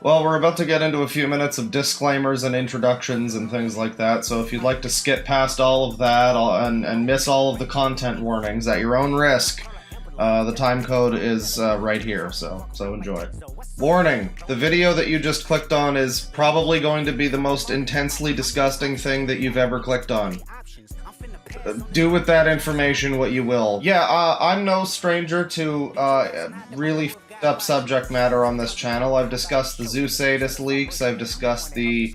Well, we're about to get into a few minutes of disclaimers and introductions and things like that, so if you'd like to skip past all of that and miss all of the content warnings at your own risk, the time code is right here, so enjoy. Warning, the video that you just clicked on is probably going to be the most intensely disgusting thing that you've ever clicked on. Do with that information what you will. Yeah, I'm no stranger to really up subject matter on this channel. I've discussed the Zoo Sadist leaks, I've discussed the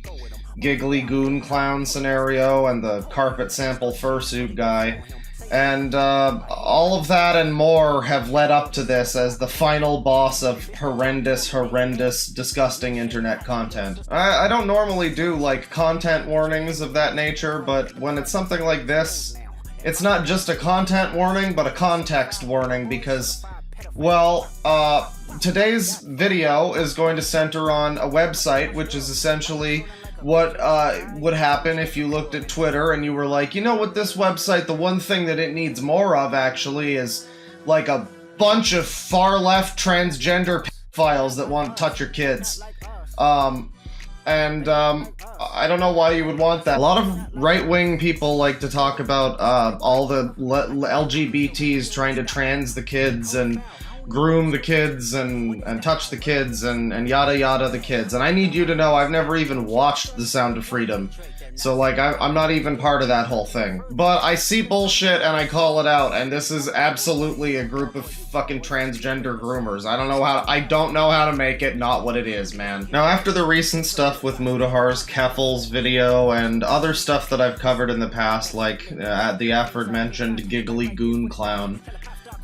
Giggly Goon Clown scenario, and the carpet sample fursuit guy, and all of that and more have led up to this as the final boss of horrendous, disgusting internet content. I don't normally do, like, content warnings of that nature, but when it's something like this, it's not just a content warning, but a context warning, because, well, today's video is going to center on a website, which is essentially what would happen if you looked at Twitter and you were like, you know what, this website, the one thing that it needs more of, actually, is, like, a bunch of far-left transgender pedophiles that want to touch your kids. I don't know why you would want that. A lot of right-wing people like to talk about all the LGBTs trying to trans the kids and groom the kids and touch the kids and yada yada the kids. And I need you to know I've never even watched The Sound of Freedom. So, like, I'm not even part of that whole thing. But I see bullshit and I call it out, and this is absolutely a group of fucking transgender groomers. I don't know how to make it not what it is, man. Now, after the recent stuff with Mudahar's Keffel's video and other stuff that I've covered in the past, like the aforementioned Giggly Goon Clown,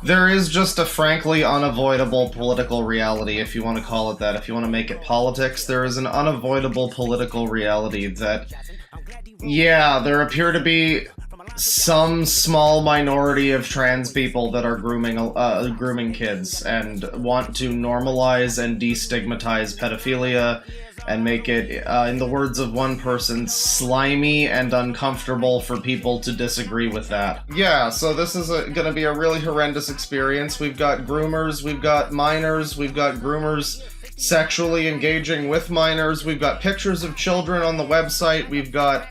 there is just a frankly unavoidable political reality, if you want to call it that. If you want to make it politics, there is an unavoidable political reality that, yeah, there appear to be some small minority of trans people that are grooming kids and want to normalize and destigmatize pedophilia and make it, in the words of one person, slimy and uncomfortable for people to disagree with that. Yeah, so this is gonna be a really horrendous experience. We've got groomers, we've got minors, we've got groomers sexually engaging with minors, we've got pictures of children on the website, we've got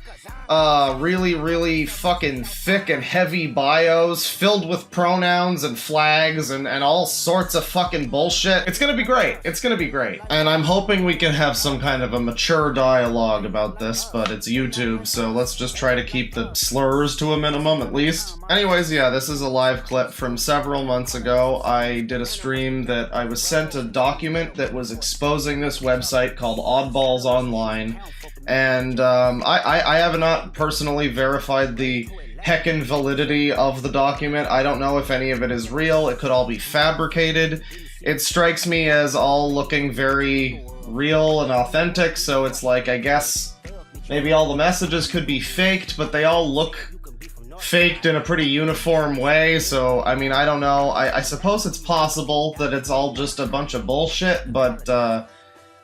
really fucking thick and heavy bios filled with pronouns and flags and all sorts of fucking bullshit. It's gonna be great. It's gonna be great. And I'm hoping we can have some kind of a mature dialogue about this, but it's YouTube, so let's just try to keep the slurs to a minimum at least. Anyways, yeah, this is a live clip from several months ago. I did a stream that I was sent a document that was exposing this website called Oddballs Online, and I have not personally verified the heckin' validity of the document. I don't know if any of it is real. It could all be fabricated. It strikes me as all looking very real and authentic, so it's like, I guess maybe all the messages could be faked, but they all look faked in a pretty uniform way, so, I mean, I don't know. I suppose it's possible that it's all just a bunch of bullshit, but,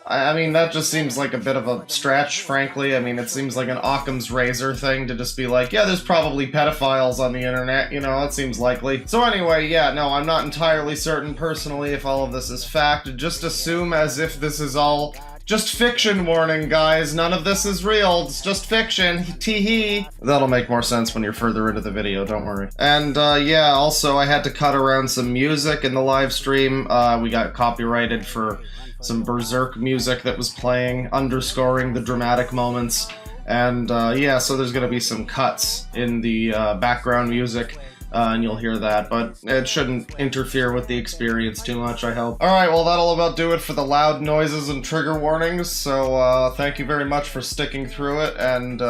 I mean, that just seems like a bit of a stretch, frankly. I mean, it seems like an Occam's razor thing to just be like, yeah, there's probably pedophiles on the internet, you know, it seems likely. So anyway, yeah, no, I'm not entirely certain personally if all of this is fact. Just assume as if this is all just fiction. Warning, guys, none of this is real, it's just fiction, tee-hee. That'll make more sense when you're further into the video, don't worry. And, yeah, also, I had to cut around some music in the live stream. We got copyrighted for some berserk music that was playing, underscoring the dramatic moments, and yeah, so there's gonna be some cuts in the background music, and you'll hear that, but it shouldn't interfere with the experience too much, I hope. Alright, well, that'll about do it for the loud noises and trigger warnings, so thank you very much for sticking through it, and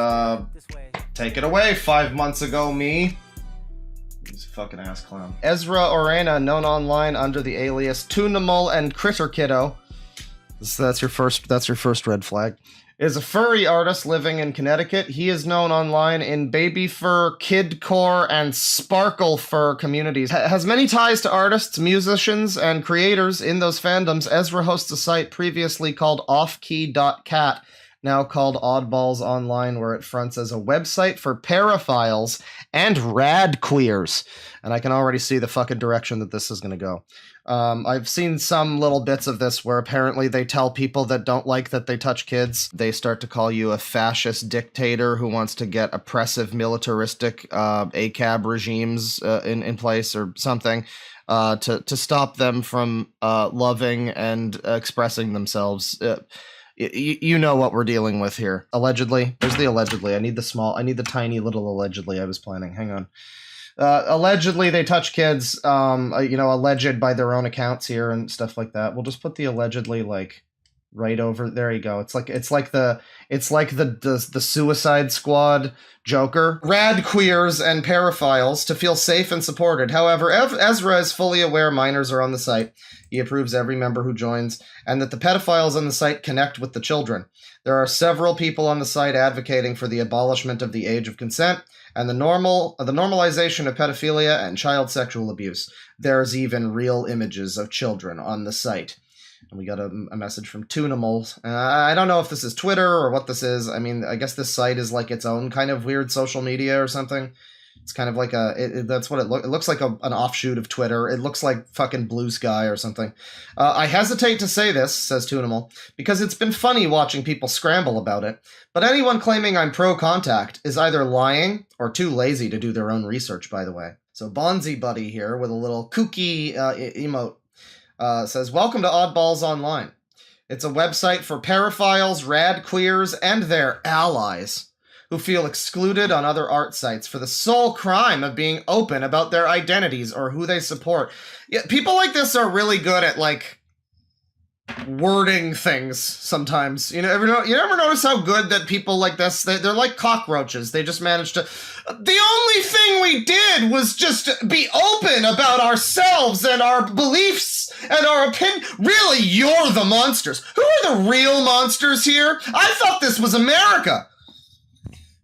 take it away, 5 months ago me. He's a fucking ass clown. Ezra Orena, known online under the alias Tunimal and Critter Kiddo. That's your first red flag. Is a furry artist living in Connecticut. He is known online in baby fur, kidcore, and sparkle fur communities. Has many ties to artists, musicians, and creators in those fandoms. Ezra hosts a site previously called offkey.cat, now called Oddballs Online, where it fronts as a website for paraphiles and radqueers. And I can already see the fucking direction that this is gonna go. I've seen some little bits of this where apparently they tell people that don't like that they touch kids, they start to call you a fascist dictator who wants to get oppressive militaristic ACAB regimes in place or something to stop them from loving and expressing themselves. You know what we're dealing with here. Allegedly. There's the allegedly. I need the tiny little allegedly I was planning. Hang on. Allegedly they touch kids, alleged by their own accounts here and stuff like that. We'll just put the allegedly like right over there. You go. It's like the Suicide Squad Joker. Radqueers and paraphiles to feel safe and supported. However, Ezra is fully aware minors are on the site. He approves every member who joins, and that the pedophiles on the site connect with the children. There are several people on the site advocating for the abolishment of the age of consent and the normalization of pedophilia and child sexual abuse. There's even real images of children on the site. And we got a message from Toonimal. I don't know if this is Twitter or what this is. I mean, I guess this site is like its own kind of weird social media or something. It's kind of like that's what it looks like, an offshoot of Twitter. It looks like fucking Blue Sky or something. I hesitate to say this, says Toonimal, because it's been funny watching people scramble about it. But anyone claiming I'm pro-contact is either lying or too lazy to do their own research, by the way. So Bonzi Buddy here with a little kooky emote says, welcome to Oddballs Online. It's a website for paraphiles, radqueers, and their allies who feel excluded on other art sites for the sole crime of being open about their identities or who they support. Yeah, people like this are really good at, like, wording things sometimes. You ever notice how good that people like this, they're like cockroaches. They just manage to... The only thing we did was just be open about ourselves and our beliefs and our opinion. Really, you're the monsters. Who are the real monsters here? I thought this was America.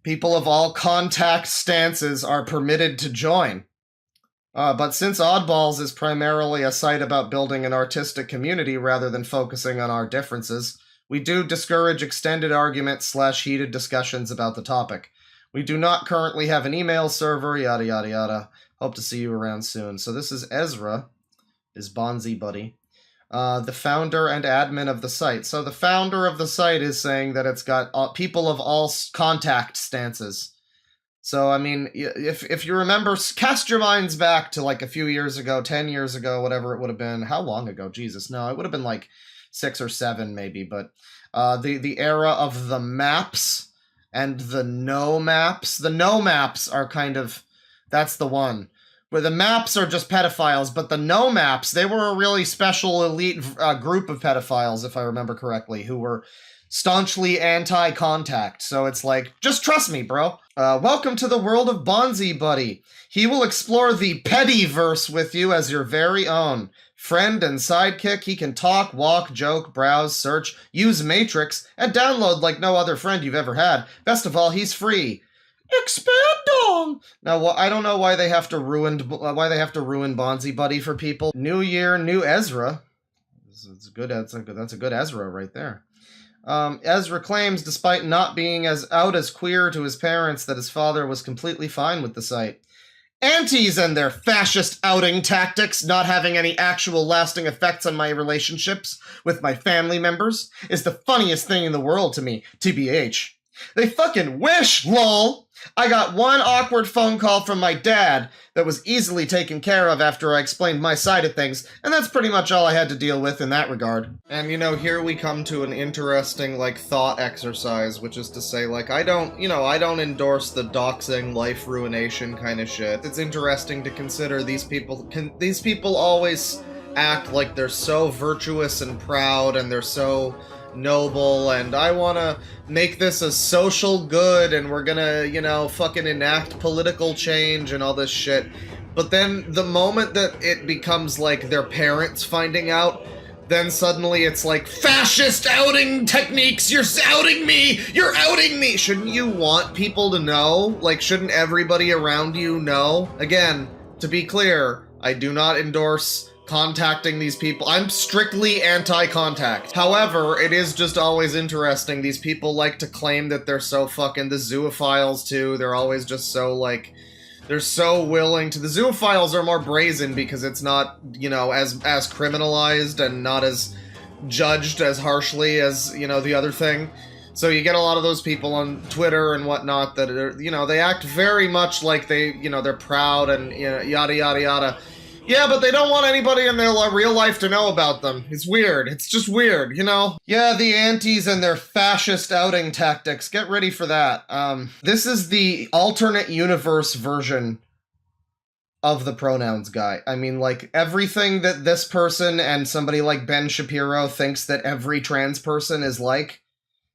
People of all contact stances are permitted to join. But since Oddballs is primarily a site about building an artistic community rather than focusing on our differences, we do discourage extended arguments / heated discussions about the topic. We do not currently have an email server, yada yada yada. Hope to see you around soon. So this is Ezra, is Bonzi Buddy. The founder and admin of the site. So the founder of the site is saying that it's got people of all contact stances. So, I mean, if you remember, cast your minds back to like a few years ago, 10 years ago, whatever it would have been. How long ago? Jesus, no, it would have been like 6 or 7 maybe. But the era of the maps and the no maps. The no maps are kind of, that's the one. Where the maps are just pedophiles, but the no maps, they were a really special elite group of pedophiles, if I remember correctly, who were staunchly anti-contact. So it's like, just trust me, bro. Welcome to the world of Bonzi Buddy. He will explore the pediverse with you as your very own. Friend and sidekick, he can talk, walk, joke, browse, search, use Matrix, and download like no other friend you've ever had. Best of all, he's free. Expand on. Now, I don't know why they have to ruin Bonzi Buddy for people. New year, new Ezra. It's good. That's a good Ezra right there. Ezra claims, despite not being as queer to his parents, that his father was completely fine with the site. Aunties and their fascist outing tactics not having any actual lasting effects on my relationships with my family members is the funniest thing in the world to me, TBH. They fucking wish, lol. I got one awkward phone call from my dad that was easily taken care of after I explained my side of things, and that's pretty much all I had to deal with in that regard. And, here we come to an interesting, thought exercise, which is to say, I don't endorse the doxing, life ruination kind of shit. It's interesting to consider these people always act like they're so virtuous and proud, and they're so noble, and I want to make this a social good, and we're gonna, fucking enact political change and all this shit. But then the moment that it becomes like their parents finding out, then suddenly it's like, fascist outing techniques, you're outing me! You're outing me! Shouldn't you want people to know? Shouldn't everybody around you know? Again, to be clear, I do not endorse contacting these people. I'm strictly anti-contact. However, it is just always interesting. These people like to claim that they're so fucking the zoophiles too. They're always just so They're so willing to... The zoophiles are more brazen because it's not, you know, as criminalized and not as judged as harshly as, you know, the other thing. So you get a lot of those people on Twitter and whatnot that are, you know, they act very much like they, you know, they're proud and, you know, yada, yada, yada. Yeah, but they don't want anybody in their real life to know about them. It's weird. It's just weird, you know? Yeah, the antis and their fascist outing tactics. Get ready for that. This is the alternate universe version of the pronouns guy. I mean, like, everything that this person and somebody like Ben Shapiro thinks that every trans person is like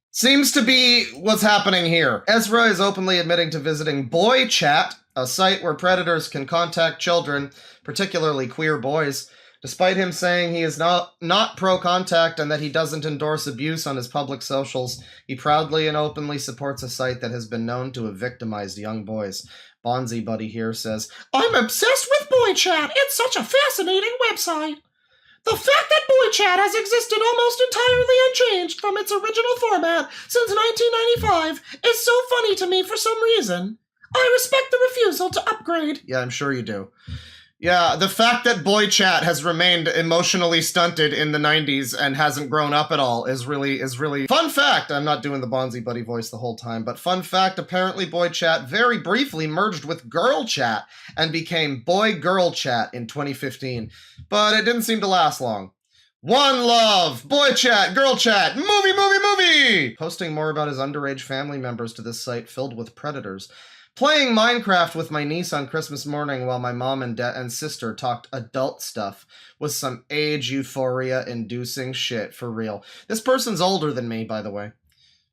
seems to be what's happening here. Ezra is openly admitting to visiting Boy Chat, a site where predators can contact children, particularly queer boys, despite him saying he is not pro-contact and that he doesn't endorse abuse on his public socials. He proudly and openly supports a site that has been known to have victimized young boys. Bonzi Buddy here says, "I'm obsessed with Boy Chat. It's such a fascinating website. The fact that Boy Chat has existed almost entirely unchanged from its original format since 1995 is so funny to me for some reason. I respect the refusal to upgrade." Yeah, I'm sure you do. Yeah, the fact that Boy Chat has remained emotionally stunted in the 90s and hasn't grown up at all is really... Fun fact, I'm not doing the Bonzi Buddy voice the whole time, but fun fact, apparently Boy Chat very briefly merged with Girl Chat and became Boy Girl Chat in 2015. But it didn't seem to last long. One love! Boy Chat, Girl Chat, movie! Posting more about his underage family members to this site filled with predators. Playing Minecraft with my niece on Christmas morning while my mom and sister talked adult stuff was some age euphoria-inducing shit, for real. This person's older than me, by the way.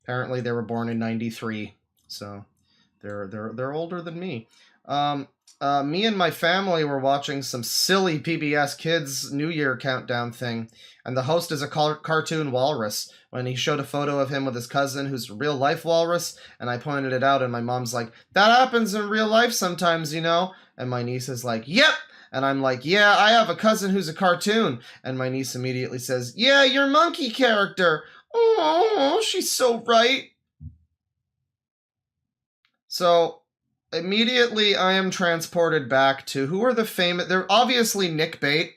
Apparently they were born in 93, so they're older than me. Me and my family were watching some silly PBS Kids New Year countdown thing, and the host is a cartoon walrus. When he showed a photo of him with his cousin, who's a real-life walrus, and I pointed it out, and my mom's like, "That happens in real life sometimes, you know?" And my niece is like, "Yep!" And I'm like, "Yeah, I have a cousin who's a cartoon." And my niece immediately says, "Yeah, your monkey character." Oh, she's so right. So... immediately, I am transported back to who are the famous... They're obviously Nick Bait,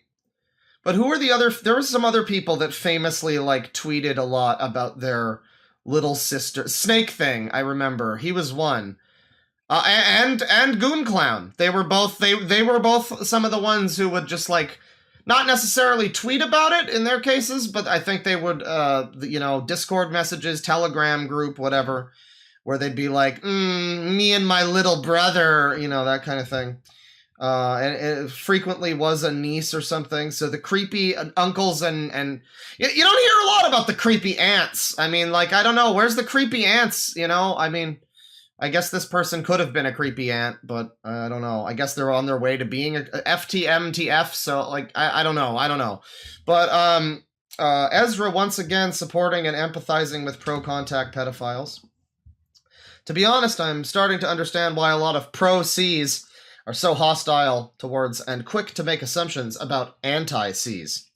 but who are the other... There were some other people that famously, like, tweeted a lot about their little sister... Snake Thing, I remember. He was one. And Goon Clown. They were both... They were both some of the ones who would just, like, not necessarily tweet about it in their cases, but I think they would, you know, Discord messages, Telegram group, whatever, where they'd be like, me and my little brother, you know, that kind of thing. And it frequently was a niece or something. So the creepy uncles and you don't hear a lot about the creepy aunts. I mean, like, I don't know, where's the creepy aunts, you know? I mean, I guess this person could have been a creepy aunt, but I don't know. I guess they're on their way to being a FTMTF, so, like, I don't know. But Ezra once again supporting and empathizing with pro-contact pedophiles. To be honest, I'm starting to understand why a lot of pro-Cs are so hostile towards and quick to make assumptions about anti-Cs.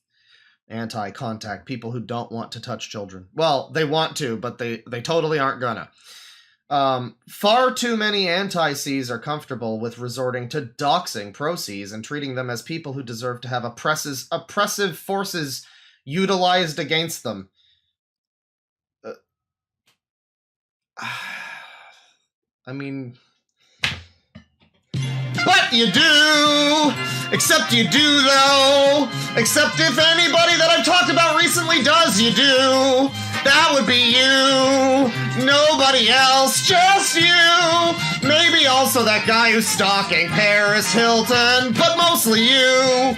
Anti-contact, people who don't want to touch children. Well, they want to, but they totally aren't gonna. Far too many anti-Cs are comfortable with resorting to doxing pro-Cs and treating them as people who deserve to have oppressive forces utilized against them. I mean... But you do! Except you do, though! Except if anybody that I've talked about recently does, you do! That would be you! Nobody else, just you! Maybe also that guy who's stalking Paris Hilton, but mostly you!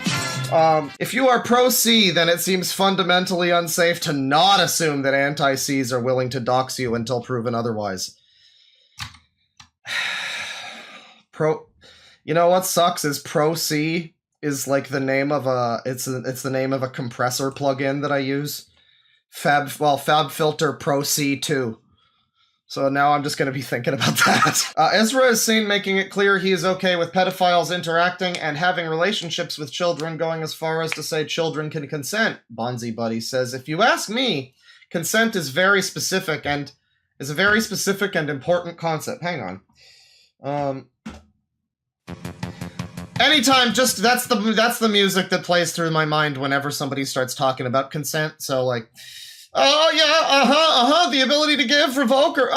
If you are pro-C, then it seems fundamentally unsafe to not assume that anti-Cs are willing to dox you until proven otherwise. You know what sucks is Pro-C is like the name of a... It's the name of a compressor plugin that I use. FabFilter Pro-C 2. So now I'm just going to be thinking about that. Ezra is seen making it clear he is okay with pedophiles interacting and having relationships with children, going as far as to say children can consent. Bonzi Buddy says, if you ask me, consent is a very specific and important concept. Hang on. Anytime, just that's the music that plays through my mind whenever somebody starts talking about consent. So like, oh yeah, the ability to give, revoke, or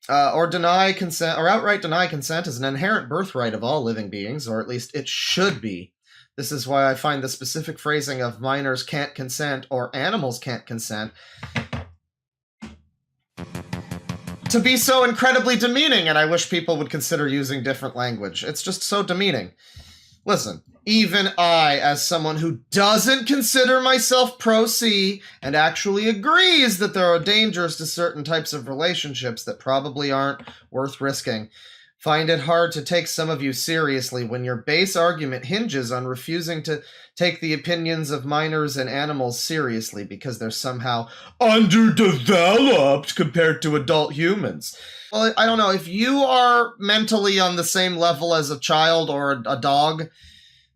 or deny consent, or outright deny consent is an inherent birthright of all living beings, or at least it should be. This is why I find the specific phrasing of minors can't consent or animals can't consent to be so incredibly demeaning, and I wish people would consider using different language. It's just so demeaning. Listen, even I, as someone who doesn't consider myself pro-C and actually agrees that there are dangers to certain types of relationships that probably aren't worth risking, find it hard to take some of you seriously when your base argument hinges on refusing to take the opinions of minors and animals seriously because they're somehow underdeveloped compared to adult humans. Well, I don't know. If you are mentally on the same level as a child or a dog,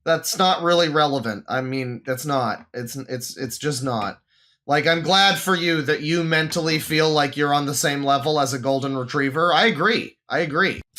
that's not really relevant. I mean, that's not. It's just not. Like, I'm glad for you that you mentally feel like you're on the same level as a golden retriever. I agree.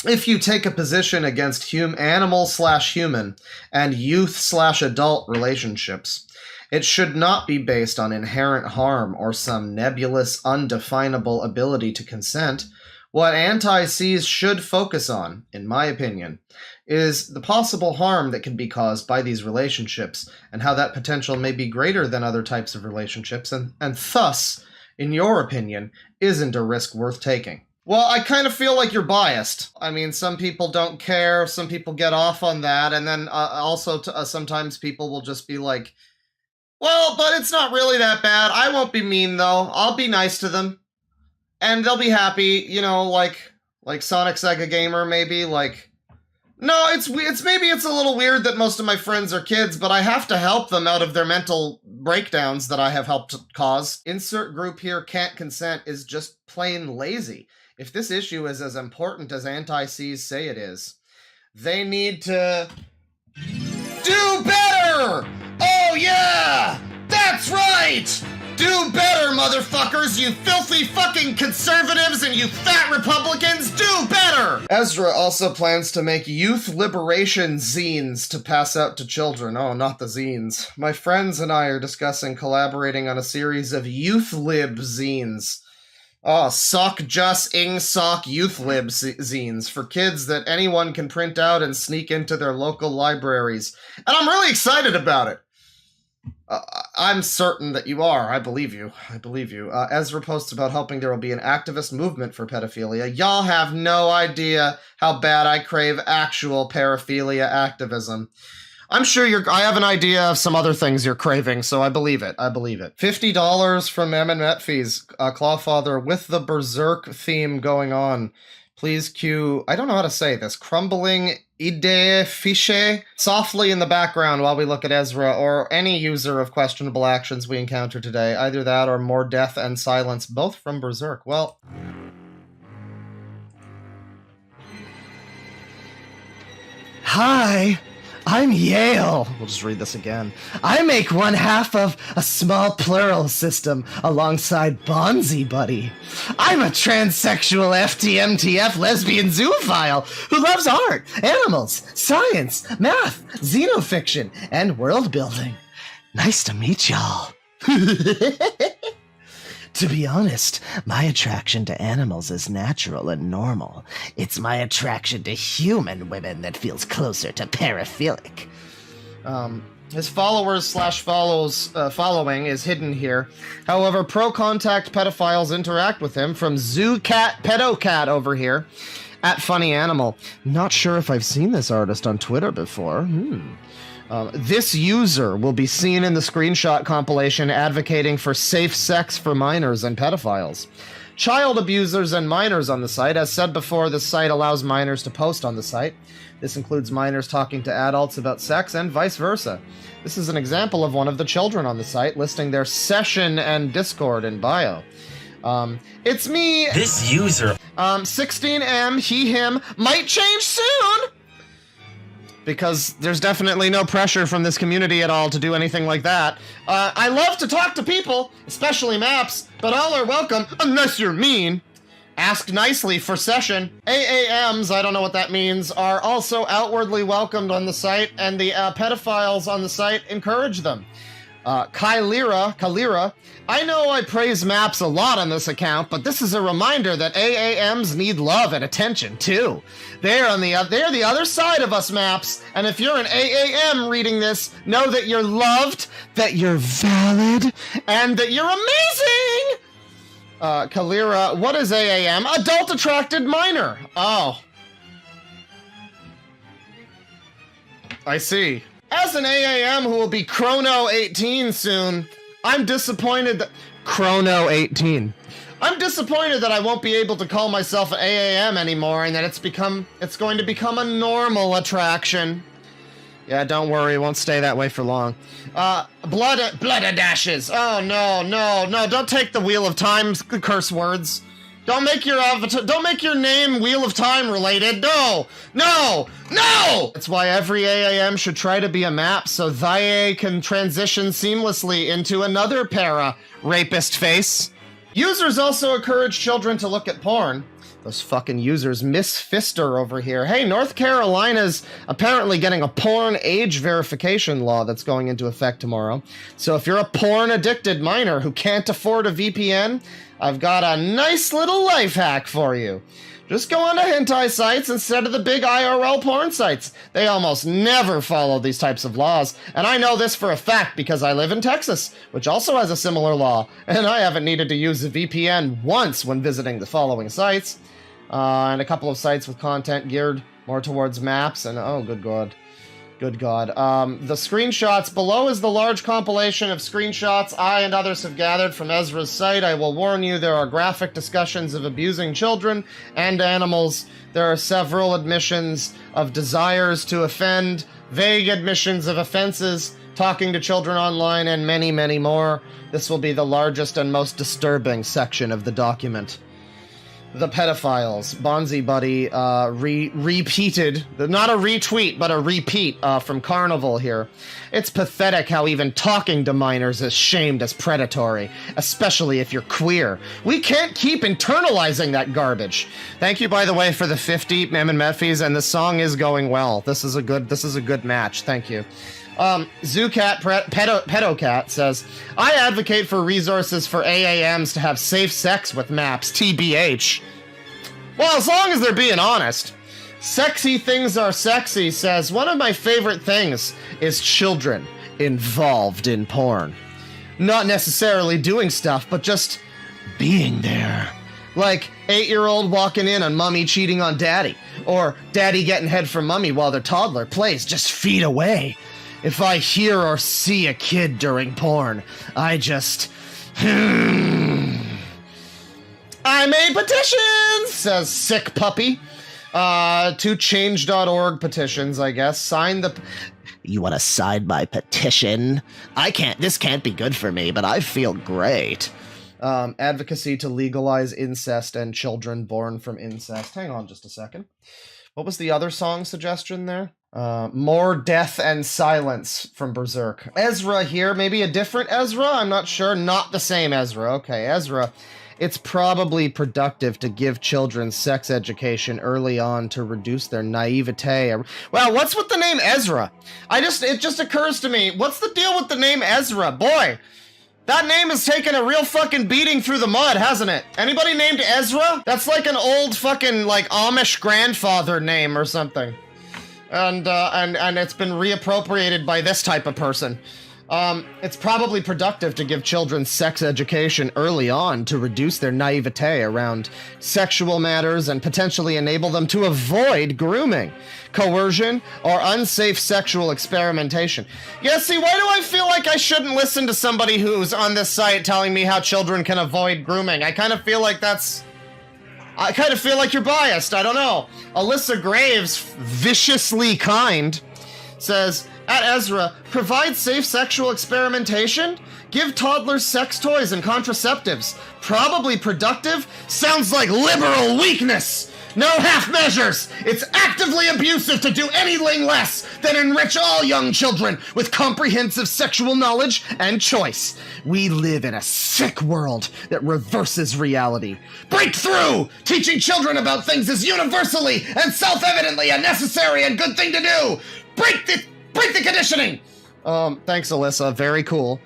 If you take a position against animal/human and youth/adult relationships, it should not be based on inherent harm or some nebulous, undefinable ability to consent. What anti-Cs should focus on, in my opinion, is the possible harm that can be caused by these relationships and how that potential may be greater than other types of relationships and thus, in your opinion, isn't a risk worth taking. Well, I kind of feel like you're biased. I mean, some people don't care, some people get off on that, and then also sometimes people will just be like, well, but it's not really that bad. I won't be mean, though. I'll be nice to them. And they'll be happy, you know, like Sonic Sega Gamer, maybe, like... No, maybe it's a little weird that most of my friends are kids, but I have to help them out of their mental breakdowns that I have helped cause. Insert group here can't consent is just plain lazy. If this issue is as important as anti-Cs say it is, they need to do better! Oh yeah! That's right! Do better, motherfuckers, you filthy fucking conservatives and you fat Republicans, do better! Ezra also plans to make youth liberation zines to pass out to children. Oh, not the zines. My friends and I are discussing collaborating on a series of youth lib zines. Oh, sock just ing sock youth lib zines for kids that anyone can print out and sneak into their local libraries. And I'm really excited about it. I'm certain that you are. I believe you. Ezra posts about hoping there will be an activist movement for pedophilia. Y'all have no idea how bad I crave actual paraphilia activism. I'm sure I have an idea of some other things you're craving, so I believe it. $50 from Met Fees. Clawfather with the Berserk theme going on. Please cue, I don't know how to say this, crumbling idée fiche softly in the background while we look at Ezra or any user of questionable actions we encounter today. Either that or more death and silence, both from Berserk. Well... Hi! I'm Yale. We'll just read this again. I make one half of a small plural system alongside Bonzi Buddy. I'm a transsexual FTMTF lesbian zoophile who loves art, animals, science, math, xenofiction, and world building. Nice to meet y'all. To be honest, my attraction to animals is natural and normal. It's my attraction to human women that feels closer to paraphilic. His following is hidden here. However, pro-contact pedophiles interact with him from ZooCat Pedocat over here at Funny Animal. Not sure if I've seen this artist on Twitter before. This user will be seen in the screenshot compilation advocating for safe sex for minors and pedophiles. Child abusers and minors on the site. As said before, this site allows minors to post on the site. This includes minors talking to adults about sex and vice versa. This is an example of one of the children on the site listing their session and Discord in bio. It's me. This user. 16M, he, him, might change soon! Because there's definitely no pressure from this community at all to do anything like that. I love to talk to people, especially maps, but all are welcome, unless you're mean. Ask nicely for session. AAMs, I don't know what that means, are also outwardly welcomed on the site, and the pedophiles on the site encourage them. Kalira, I know I praise maps a lot on this account, but this is a reminder that AAMs need love and attention too. They're the other side of us maps, and if you're an AAM reading this, know that you're loved, that you're valid, and that you're amazing! Kalira, what is AAM? Adult Attracted Minor. Oh. I see. As an AAM who will be Chrono 18 soon, I'm disappointed that... Chrono 18. I'm disappointed that I won't be able to call myself an AAM anymore and that it's going to become a normal attraction. Yeah, don't worry, it won't stay that way for long. Blood-a-dashes. Oh, no, don't take the Wheel of Time curse words. Don't make your name Wheel of Time related. No! That's why every AAM should try to be a map so they can transition seamlessly into another rapist face. Users also encourage children to look at porn. Those fucking users. Miss Fister over here. Hey, North Carolina's apparently getting a porn age verification law that's going into effect tomorrow. So if you're a porn-addicted minor who can't afford a VPN, I've got a nice little life hack for you. Just go onto hentai sites instead of the big IRL porn sites. They almost never follow these types of laws, and I know this for a fact because I live in Texas, which also has a similar law, and I haven't needed to use a VPN once when visiting the following sites. And a couple of sites with content geared more towards maps, and oh, good god. The screenshots below is the large compilation of screenshots I and others have gathered from Ezra's site. I will warn you, there are graphic discussions of abusing children and animals. There are several admissions of desires to offend, vague admissions of offenses, talking to children online, and many, many more. This will be the largest and most disturbing section of the document. The pedophiles. Bonzi Buddy repeated, not a retweet, but a repeat from Carnival here. It's pathetic how even talking to minors is shamed as predatory, especially if you're queer. We can't keep internalizing that garbage. Thank you, by the way, for the 50 Meffies, and the song is going well. This is a good match. Thank you. Zoocat Pedocat says, I advocate for resources for AAMs to have safe sex with maps, TBH. Well, as long as they're being honest. Sexy Things Are Sexy says, one of my favorite things is children involved in porn. Not necessarily doing stuff, but just being there. Like 8-year-old walking in on mommy cheating on daddy, or daddy getting head from mommy while their toddler plays just feet away. If I hear or see a kid during porn, I just... I made petitions, says Sick Puppy. To change.org petitions, I guess. Sign the... You want to sign my petition? This can't be good for me, but I feel great. Advocacy to legalize incest and children born from incest. Hang on just a second. What was the other song suggestion there? More Death and Silence from Berserk. Ezra here, maybe a different Ezra? I'm not sure. Not the same Ezra. Okay, Ezra. It's probably productive to give children sex education early on to reduce their naivete. Well, what's with the name Ezra? It just occurs to me, what's the deal with the name Ezra? Boy, that name has taken a real fucking beating through the mud, hasn't it? Anybody named Ezra? That's like an old fucking, like, Amish grandfather name or something. And it's been reappropriated by this type of person. It's probably productive to give children sex education early on to reduce their naivete around sexual matters and potentially enable them to avoid grooming, coercion, or unsafe sexual experimentation. Yeah, see, why do I feel like I shouldn't listen to somebody who's on this site telling me how children can avoid grooming? I kind of feel like you're biased. I don't know. Alyssa Graves, viciously kind, says, at Ezra, provide safe sexual experimentation? Give toddlers sex toys and contraceptives. Probably productive? Sounds like liberal weakness! No half measures! It's actively abusive to do anything less than enrich all young children with comprehensive sexual knowledge and choice. We live in a sick world that reverses reality. Break through! Teaching children about things is universally and self-evidently a necessary and good thing to do! Break the conditioning! Thanks, Alyssa. Very cool.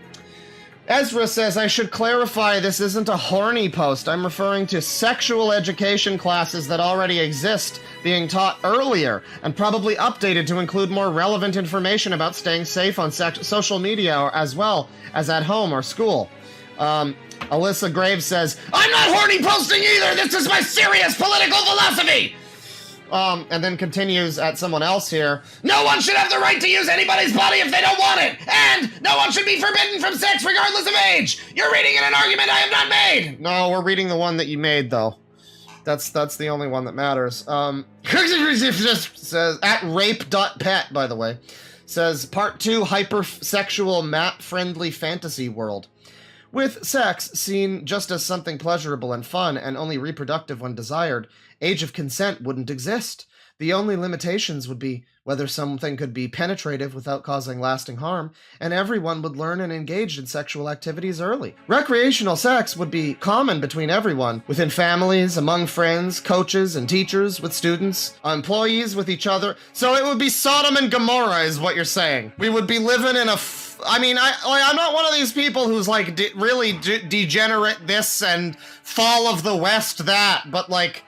Ezra says, I should clarify this isn't a horny post. I'm referring to sexual education classes that already exist being taught earlier and probably updated to include more relevant information about staying safe on social media as well as at home or school. Alyssa Graves says, I'm not horny posting either! This is my serious political philosophy! And then continues at someone else here. No one should have the right to use anybody's body if they don't want it! And no one should be forbidden from sex regardless of age! You're reading in an argument I have not made! No, we're reading the one that you made, though. That's the only one that matters. Says, at rape.pet, by the way, says, Part 2, hypersexual map-friendly fantasy world. With sex seen just as something pleasurable and fun and only reproductive when desired, age of consent wouldn't exist. The only limitations would be whether something could be penetrative without causing lasting harm, and everyone would learn and engage in sexual activities early. Recreational sex would be common between everyone, within families, among friends, coaches and teachers, with students, employees, with each other. So it would be Sodom and Gomorrah is what you're saying. We would be living in a I'm not one of these people who's like really degenerate this and fall of the West that, but like,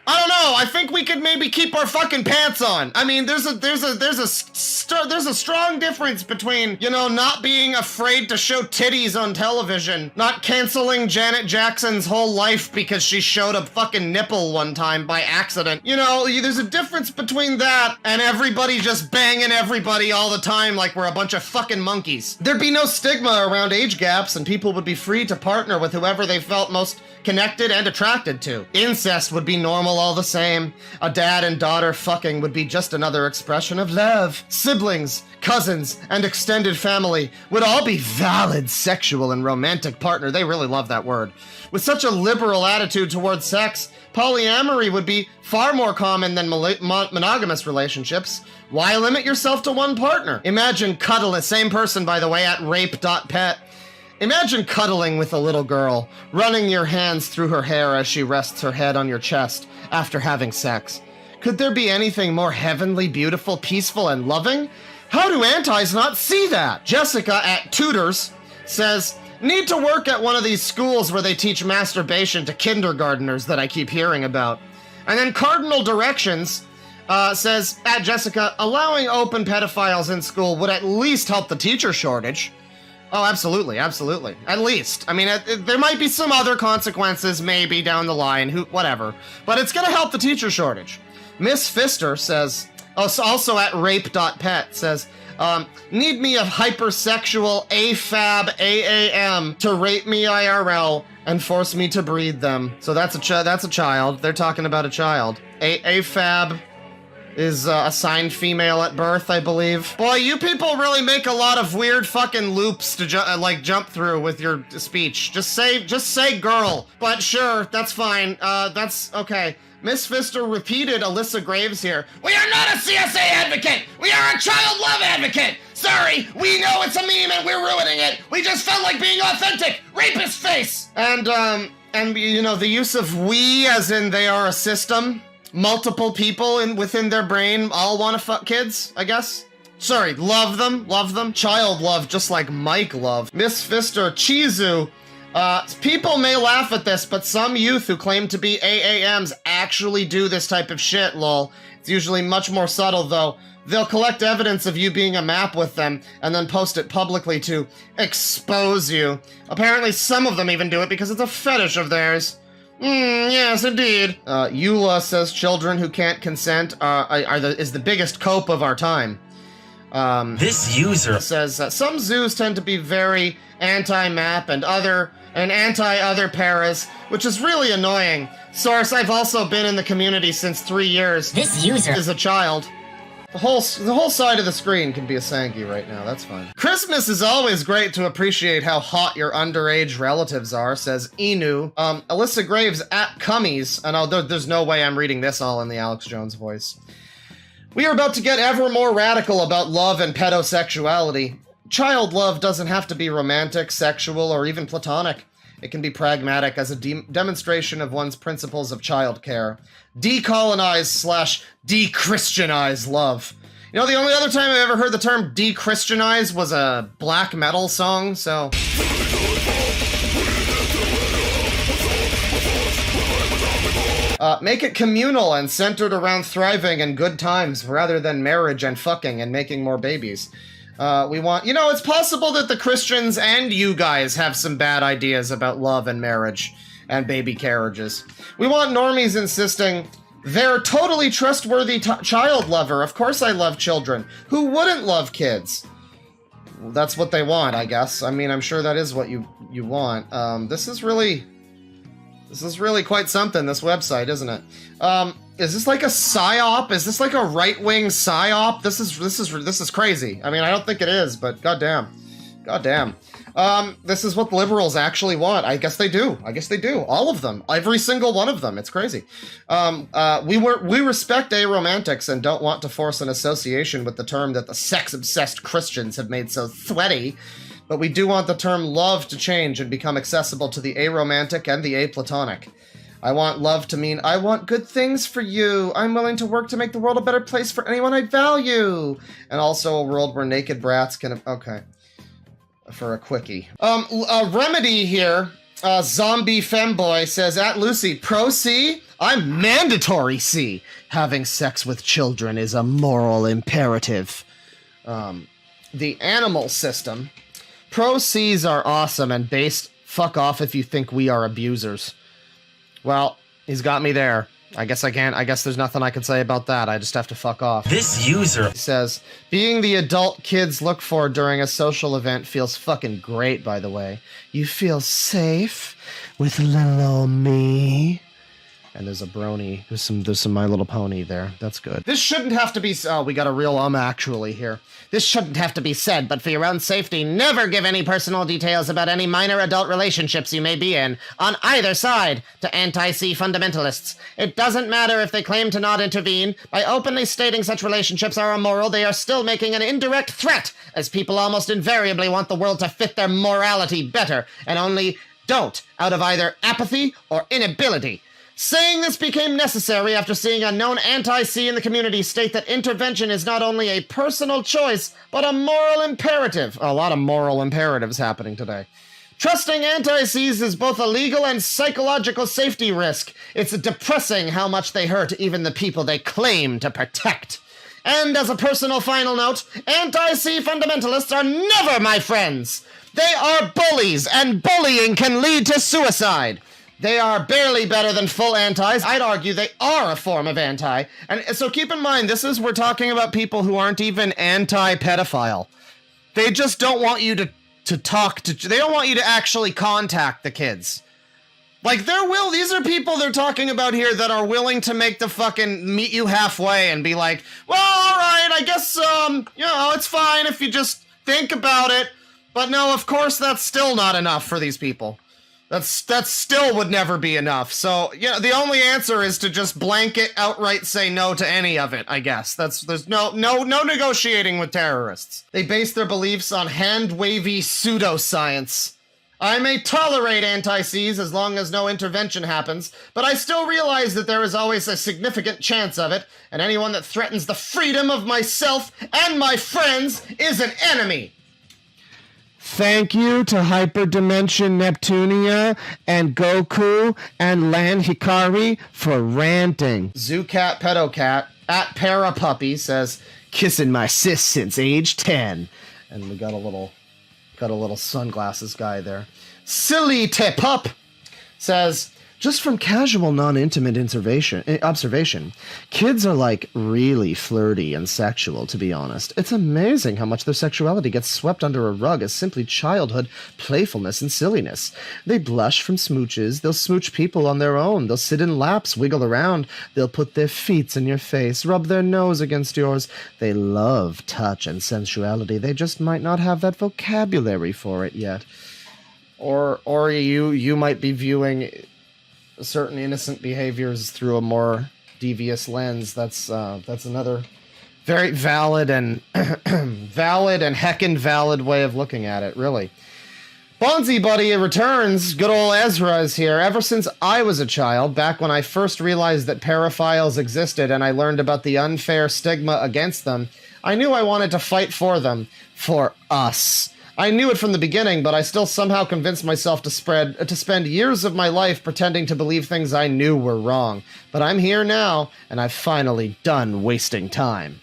I don't know. I think we could maybe keep our fucking pants on. I mean, there's a strong difference between, you know, not being afraid to show titties on television, not canceling Janet Jackson's whole life because she showed a fucking nipple one time by accident. You know, there's a difference between that and everybody just banging everybody all the time like we're a bunch of fucking monkeys. There'd be no stigma around age gaps and people would be free to partner with whoever they felt most connected and attracted to. Incest would be normal all the same. A dad and daughter fucking would be just another expression of love. Siblings, cousins, and extended family would all be valid sexual and romantic partner. They really love that word. With such a liberal attitude towards sex, polyamory would be far more common than monogamous relationships. Why limit yourself to one partner? Imagine cuddling, same person by the way, at rape.pet. Imagine cuddling with a little girl, running your hands through her hair as she rests her head on your chest after having sex. Could there be anything more heavenly, beautiful, peaceful, and loving? How do antis not see that? Jessica at Tutors says, need to work at one of these schools where they teach masturbation to kindergarteners that I keep hearing about. And then Cardinal Directions says, at Jessica, allowing open pedophiles in school would at least help the teacher shortage. Oh, absolutely, absolutely. At least. I mean, there might be some other consequences maybe down the line, whatever. But it's gonna help the teacher shortage. Miss Pfister says, also at rape.pet, says, need me a hypersexual AFAB AAM to rape me IRL and force me to breed them. So that's a child. They're talking about a child. AFAB is assigned female at birth, I believe. Boy, you people really make a lot of weird fucking loops to jump through with your speech. Just say girl. But sure, that's fine. That's okay. Miss Pfister repeated Alyssa Graves here. We are not a CSA advocate! We are a child love advocate! Sorry, we know it's a meme and we're ruining it! We just felt like being authentic! Rapist face! And you know, the use of we as in they are a system. Multiple people within their brain all want to fuck kids, I guess. Sorry, love them. Child love, just like Mike love. Miss Pfister, Chizu. People may laugh at this, but some youth who claim to be AAMs actually do this type of shit, lol. It's usually much more subtle, though. They'll collect evidence of you being a map with them, and then post it publicly to expose you. Apparently some of them even do it because it's a fetish of theirs. Yes, indeed. Eula says children who can't consent is the biggest cope of our time. This user says some zoos tend to be very anti-map and anti-other paras, which is really annoying. Source, I've also been in the community since 3 years. This user is a child. The whole side of the screen can be a Sangi right now, that's fine. Christmas is always great to appreciate how hot your underage relatives are, says Inu. Alyssa Graves at Cummies, and there's no way I'm reading this all in the Alex Jones voice. We are about to get ever more radical about love and pedosexuality. Child love doesn't have to be romantic, sexual, or even platonic. It can be pragmatic as a demonstration of one's principles of childcare. Decolonize/de-Christianize love. You know, the only other time I ever heard the term de-Christianize was a black metal song, so... make it communal and centered around thriving and good times rather than marriage and fucking and making more babies. We want, you know, it's possible that the Christians and you guys have some bad ideas about love and marriage and baby carriages. We want normies insisting, they're totally trustworthy child lover. Of course I love children. Who wouldn't love kids? Well, that's what they want, I guess. I mean, I'm sure that is what you want. This is really quite something, this website, isn't it? Is this like a psyop? Is this like a right-wing psyop? This is crazy. I mean, I don't think it is, but goddamn. This is what liberals actually want. I guess they do. All of them. Every single one of them. It's crazy. We respect aromantics and don't want to force an association with the term that the sex-obsessed Christians have made so sweaty. But we do want the term love to change and become accessible to the aromantic and the aplatonic. I want love to mean, I want good things for you. I'm willing to work to make the world a better place for anyone I value. And also a world where naked brats can... Okay. For a quickie. Remedy here, zombie femboy says, at Lucy, pro C? I'm mandatory C. Having sex with children is a moral imperative. The animal system... Pro Cs are awesome and based fuck off if you think we are abusers. Well, he's got me there. I guess there's nothing I can say about that. I just have to fuck off. This user says, being the adult kids look for during a social event feels fucking great, by the way. You feel safe with little old me. And there's a brony. There's some My Little Pony there. That's good. This shouldn't have to be... Oh, we got a real actually here. This shouldn't have to be said, but for your own safety, never give any personal details about any minor adult relationships you may be in, on either side, to anti-C fundamentalists. It doesn't matter if they claim to not intervene. By openly stating such relationships are immoral, they are still making an indirect threat, as people almost invariably want the world to fit their morality better, and only don't, out of either apathy or inability. Saying this became necessary after seeing a known anti-C in the community state that intervention is not only a personal choice, but a moral imperative. A lot of moral imperatives happening today. Trusting anti-Cs is both a legal and psychological safety risk. It's depressing how much they hurt even the people they claim to protect. And as a personal final note, anti-C fundamentalists are never my friends. They are bullies, and bullying can lead to suicide. They are barely better than full antis. I'd argue they are a form of anti. And so keep in mind, we're talking about people who aren't even anti-pedophile. They just don't want you to talk to... They don't want you to actually contact the kids. Like, these are people they're talking about here that are willing to make the fucking meet you halfway and be like, well, alright, I guess, it's fine if you just think about it. But no, of course that's still not enough for these people. That still would never be enough. So, yeah, the only answer is to just blanket outright say no to any of it, I guess. There's no negotiating with terrorists. They base their beliefs on hand-wavy pseudoscience. I may tolerate anti-Cs as long as no intervention happens, but I still realize that there is always a significant chance of it, and anyone that threatens the freedom of myself and my friends is an enemy. Thank you to Hyperdimension Neptunia and Goku and Lan Hikari for ranting. Zoocat Pedocat at Parapuppy says, kissing my sis since age 10. And we got a little sunglasses guy there. Silly Tepup says, Just from casual, non-intimate observation, kids are like really flirty and sexual, to be honest. It's amazing how much their sexuality gets swept under a rug as simply childhood playfulness and silliness. They blush from smooches, they'll smooch people on their own, they'll sit in laps, wiggle around, they'll put their feet in your face, rub their nose against yours. They love touch and sensuality, they just might not have that vocabulary for it yet. Or you might be viewing certain innocent behaviors through a more devious lens. That's another very valid and heckin' valid way of looking at it, really. Bonzi Buddy returns. Good old Ezra is here. Ever since I was a child, back when I first realized that paraphiles existed and I learned about the unfair stigma against them, I knew I wanted to fight for them. For us. I knew it from the beginning, but I still somehow convinced myself to spend years of my life pretending to believe things I knew were wrong. But I'm here now, and I've finally done wasting time.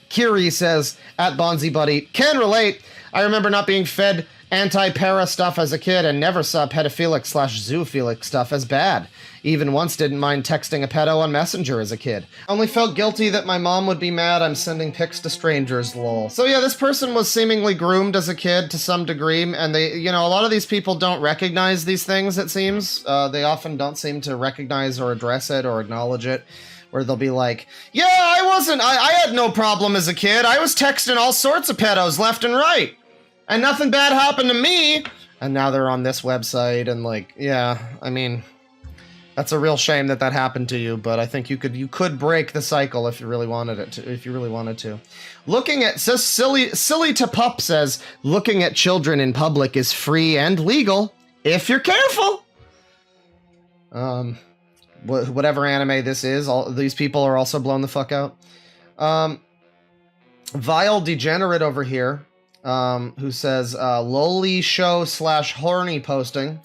Kiri says, at Bonzi Buddy, can relate. I remember not being fed anti-para stuff as a kid and never saw pedophilic/zoophilic stuff as bad. Even once didn't mind texting a pedo on Messenger as a kid. Only felt guilty that my mom would be mad I'm sending pics to strangers, lol. So yeah, this person was seemingly groomed as a kid to some degree, and they, a lot of these people don't recognize these things, it seems. They often don't seem to recognize or address it or acknowledge it. Where they'll be like, yeah, I had no problem as a kid. I was texting all sorts of pedos left and right. And nothing bad happened to me. And now they're on this website and like, yeah, I mean, that's a real shame that happened to you, but I think you could break the cycle if you really wanted to. Looking at, so silly to pup says, looking at children in public is free and legal if you're careful. Whatever anime this is, all these people are also blown the fuck out. Vile Degenerate over here, who says, lolly show / horny posting.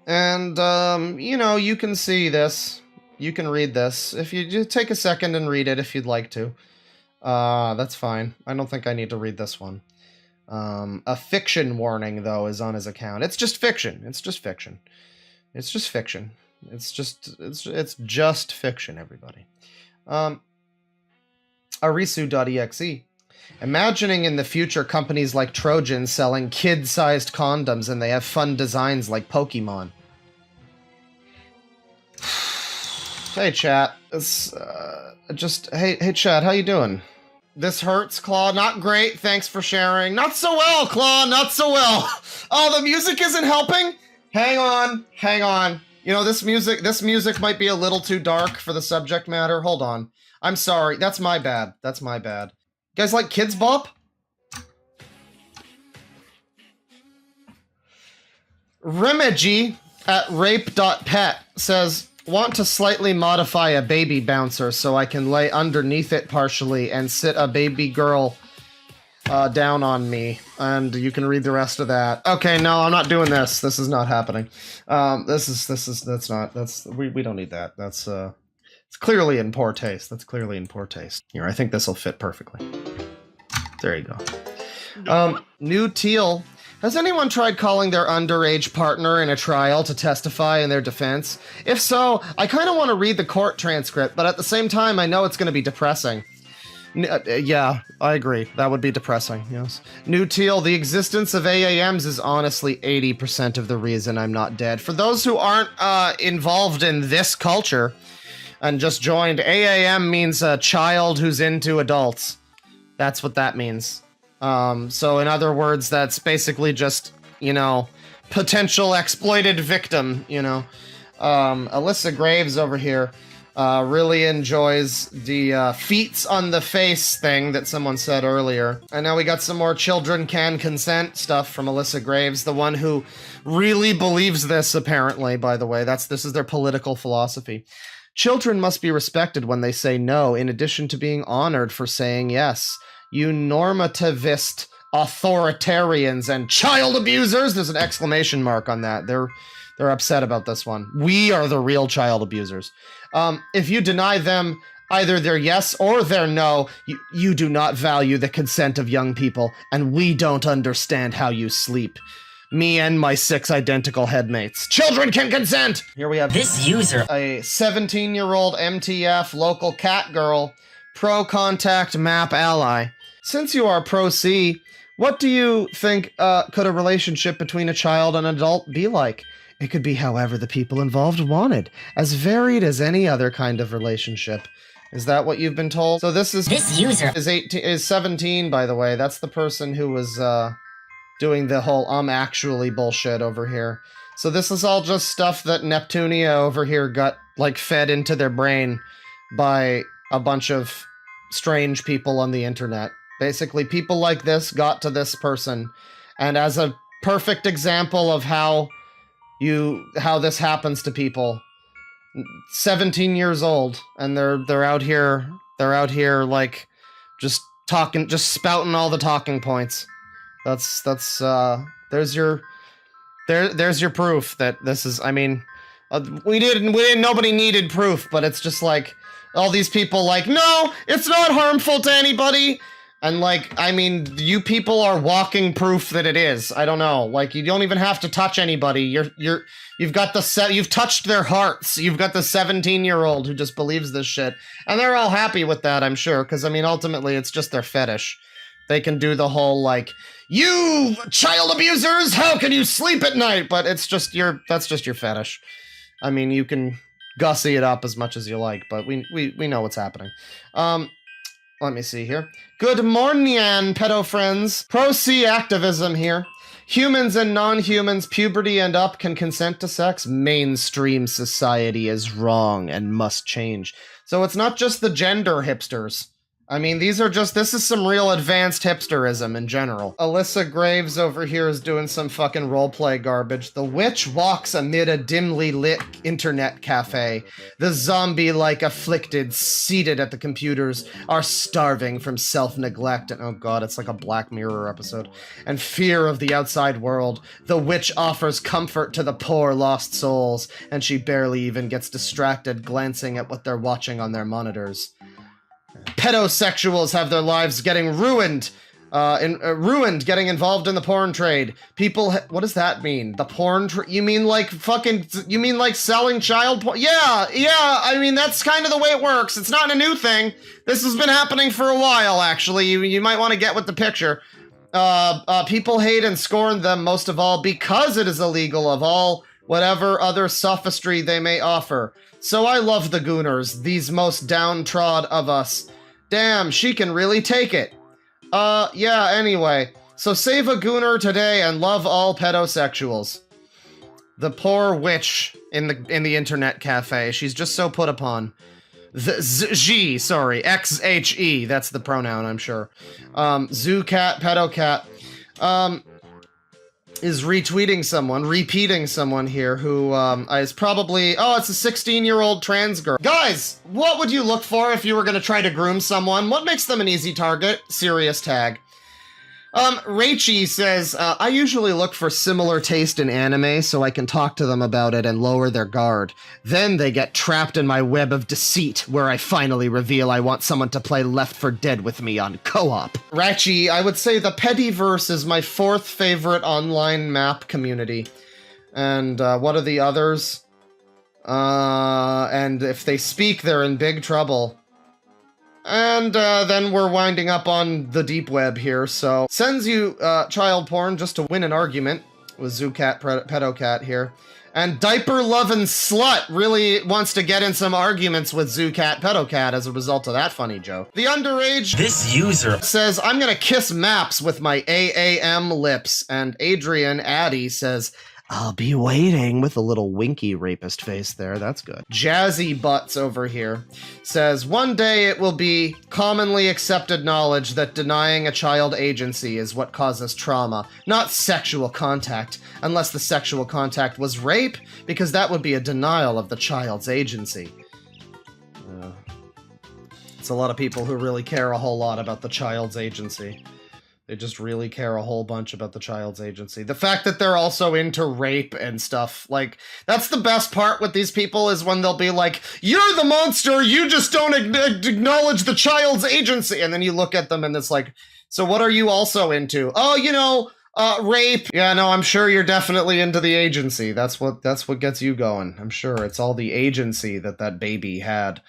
And, you can see this. You can read this. If you just take a second and read it if you'd like to. That's fine. I don't think I need to read this one. A fiction warning, though, is on his account. It's just fiction. It's just fiction. It's just fiction. It's just fiction, everybody. Arisu.exe. Imagining in the future companies like Trojan selling kid-sized condoms and they have fun designs like Pokemon. Hey chat, it's hey chat, how you doing? This hurts, Claw. Not great. Thanks for sharing. Not so well, Claw. Not so well. Oh, the music isn't helping. Hang on. This music might be a little too dark for the subject matter. Hold on. I'm sorry. That's my bad. You guys like Kids Bop? Remedy at rape.pet says, want to slightly modify a baby bouncer so I can lay underneath it partially and sit a baby girl down on me. And you can read the rest of that. Okay, no, I'm not doing this. This is not happening. We don't need that. It's clearly in poor taste. Here, I think this will fit perfectly. There you go. New Teal. Has anyone tried calling their underage partner in a trial to testify in their defense? If so, I kind of want to read the court transcript, but at the same time, I know it's going to be depressing. Yeah, I agree. That would be depressing, yes. New Teal, the existence of AAMs is honestly 80% of the reason I'm not dead. For those who aren't involved in this culture and just joined, AAM means a child who's into adults. That's what that means. So in other words, that's basically just, potential exploited victim, Alyssa Graves over here really enjoys the feats on the face thing that someone said earlier. And now we got some more children can consent stuff from Alyssa Graves, the one who really believes this, apparently, by the way. This is their political philosophy. Children must be respected when they say no, in addition to being honored for saying yes. You normativist authoritarians and child abusers. There's an exclamation mark on that. They're upset about this one. We are the real child abusers. If you deny them either their yes or their no, you do not value the consent of young people, and we don't understand how you sleep. Me and my 6 identical headmates. Children can consent! Here we have This user. a 17-year-old MTF local cat girl, pro-contact map ally. Since you are pro-C, what do you think could a relationship between a child and an adult be like? It could be however the people involved wanted, as varied as any other kind of relationship. Is that what you've been told? So this user is 17, by the way. That's the person who was doing the whole actually bullshit over here. So this is all just stuff that Neptunia over here got, like, fed into their brain by a bunch of strange people on the internet. Basically, people like this got to this person, and as a perfect example of how this happens to people, 17 years old, and they're out here like just spouting all the talking points. There's your proof that this is, I mean, nobody needed proof, but it's just like all these people like, no, it's not harmful to anybody. And like, I mean, you people are walking proof that it is. I don't know. Like, you don't even have to touch anybody. You've touched their hearts. You've got the 17-year-old who just believes this shit. And they're all happy with that, I'm sure, because I mean, ultimately it's just their fetish. They can do the whole like, you child abusers, how can you sleep at night? But it's just that's just your fetish. I mean, you can gussy it up as much as you like, but we know what's happening. Let me see here. Good morning, pedo friends. Pro-C activism here. Humans and non-humans, puberty and up, can consent to sex. Mainstream society is wrong and must change. So it's not just the gender hipsters. I mean, this is some real advanced hipsterism in general. Alyssa Graves over here is doing some fucking roleplay garbage. The witch walks amid a dimly lit internet cafe. The zombie-like afflicted, seated at the computers, are starving from self-neglect and, oh god, it's like a Black Mirror episode, and fear of the outside world. The witch offers comfort to the poor lost souls, and she barely even gets distracted glancing at what they're watching on their monitors. Pedosexuals have their lives getting ruined, getting involved in the porn trade. What does that mean? The porn trade? You mean like selling child porn? Yeah, I mean, that's kind of the way it works. It's not a new thing. This has been happening for a while, actually. You might want to get with the picture. People hate and scorn them most of all because it is illegal of all whatever other sophistry they may offer. So I love the Gooners, these most downtrod of us. Damn, she can really take it. Yeah, anyway. So save a Gooner today and love all pedosexuals. The poor witch in the internet cafe. She's just so put upon. XHE, that's the pronoun, I'm sure. Zoocat, pedocat. Is repeating someone here who is probably, it's a 16-year-old trans girl. Guys, what would you look for if you were gonna try to groom someone? What makes them an easy target? Serious tag. Rachie says, I usually look for similar taste in anime so I can talk to them about it and lower their guard. Then they get trapped in my web of deceit, where I finally reveal I want someone to play Left 4 Dead with me on co-op. Rachie, I would say the Pediverse is my 4th favorite online map community. And, what are the others? And if they speak, they're in big trouble. And then we're winding up on the deep web here, so sends you child porn just to win an argument with Zoocat Pedocat here. And Diaper Lovin' Slut really wants to get in some arguments with Zoocat Pedocat as a result of that funny joke. The underage This user says, I'm gonna kiss maps with my AAM lips. And Adrian Addy says, I'll be waiting, with a little winky rapist face there. That's good. Jazzy Butts over here says, one day it will be commonly accepted knowledge that denying a child agency is what causes trauma, not sexual contact, unless the sexual contact was rape, because that would be a denial of the child's agency. It's a lot of people who really care a whole lot about the child's agency. They just really care a whole bunch about the child's agency. The fact that they're also into rape and stuff, like, that's the best part with these people, is when they'll be like, you're the monster, you just don't acknowledge the child's agency. And then you look at them and it's like, so what are you also into? Oh, Rape. Yeah, no, I'm sure you're definitely into the agency. That's what gets you going. I'm sure it's all the agency that baby had.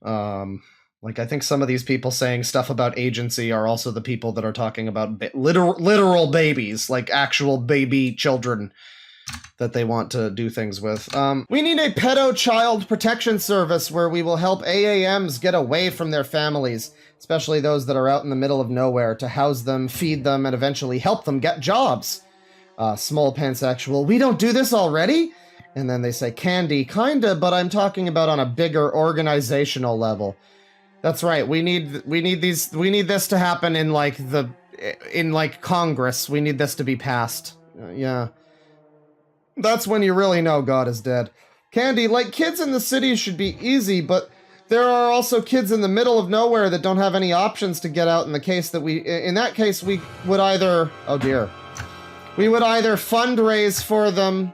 Like, I think some of these people saying stuff about agency are also the people that are talking about literal babies, like actual baby children that they want to do things with. We need a pedo child protection service where we will help AAMs get away from their families, especially those that are out in the middle of nowhere, to house them, feed them, and eventually help them get jobs. Small pansexual, we don't do this already? And then they say, Candy, kinda, but I'm talking about on a bigger organizational level. That's right. We need this to happen in like Congress. We need this to be passed. Yeah. That's when you really know God is dead. Candy, like, kids in the city should be easy, but there are also kids in the middle of nowhere that don't have any options to get out. In that case, we would either, oh dear, we would either fundraise for them.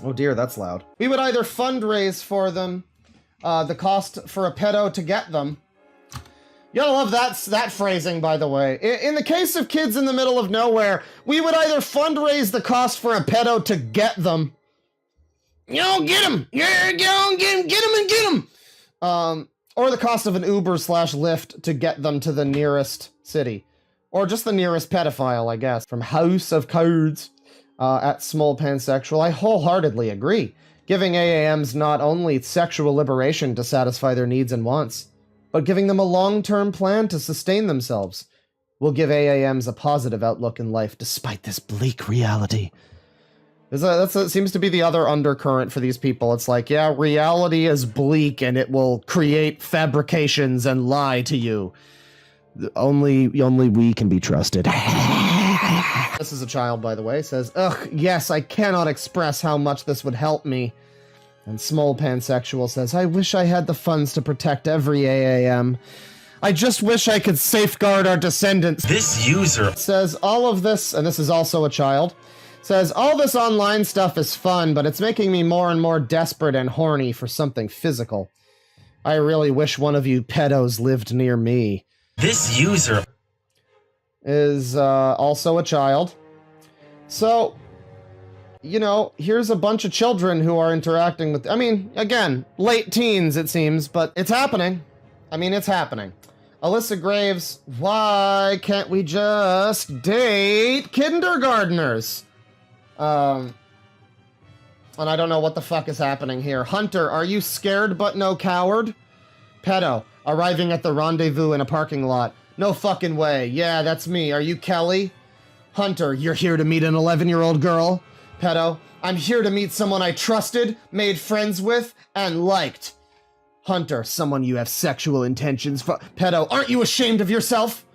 Oh dear, that's loud. We would either fundraise for them, the cost for a pedo to get them. You gotta love that phrasing, by the way. In the case of kids in the middle of nowhere, we would either fundraise the cost for a pedo to get them. You know, get them! Yeah, get them and get them! Or the cost of an Uber/Lyft to get them to the nearest city. Or just the nearest pedophile, I guess. From House of Cards, at Small Pansexual, I wholeheartedly agree. Giving AAMs not only sexual liberation to satisfy their needs and wants, but giving them a long-term plan to sustain themselves will give AAMs a positive outlook in life despite this bleak reality. That seems to be the other undercurrent for these people. It's like, yeah, reality is bleak and it will create fabrications and lie to you. Only we can be trusted. This is a child, by the way, says, ugh, yes, I cannot express how much this would help me. And Small Pansexual says, I wish I had the funds to protect every AAM. I just wish I could safeguard our descendants. This user says, all of this, and this is also a child, says, all this online stuff is fun, but it's making me more and more desperate and horny for something physical. I really wish one of you pedos lived near me. This user is also a child. So, you know, here's a bunch of children who are interacting with, I mean, again, late teens it seems, but it's happening. I mean, it's happening. Alyssa Graves, why can't we just date kindergartners? And I don't know what the fuck is happening here. Hunter, are you scared but no coward? Pedo, arriving at the rendezvous in a parking lot. No fucking way. Yeah, that's me. Are you Kelly? Hunter, you're here to meet an 11-year-old girl? Pedo, I'm here to meet someone I trusted, made friends with, and liked. Hunter, someone you have sexual intentions for. Pedo, aren't you ashamed of yourself?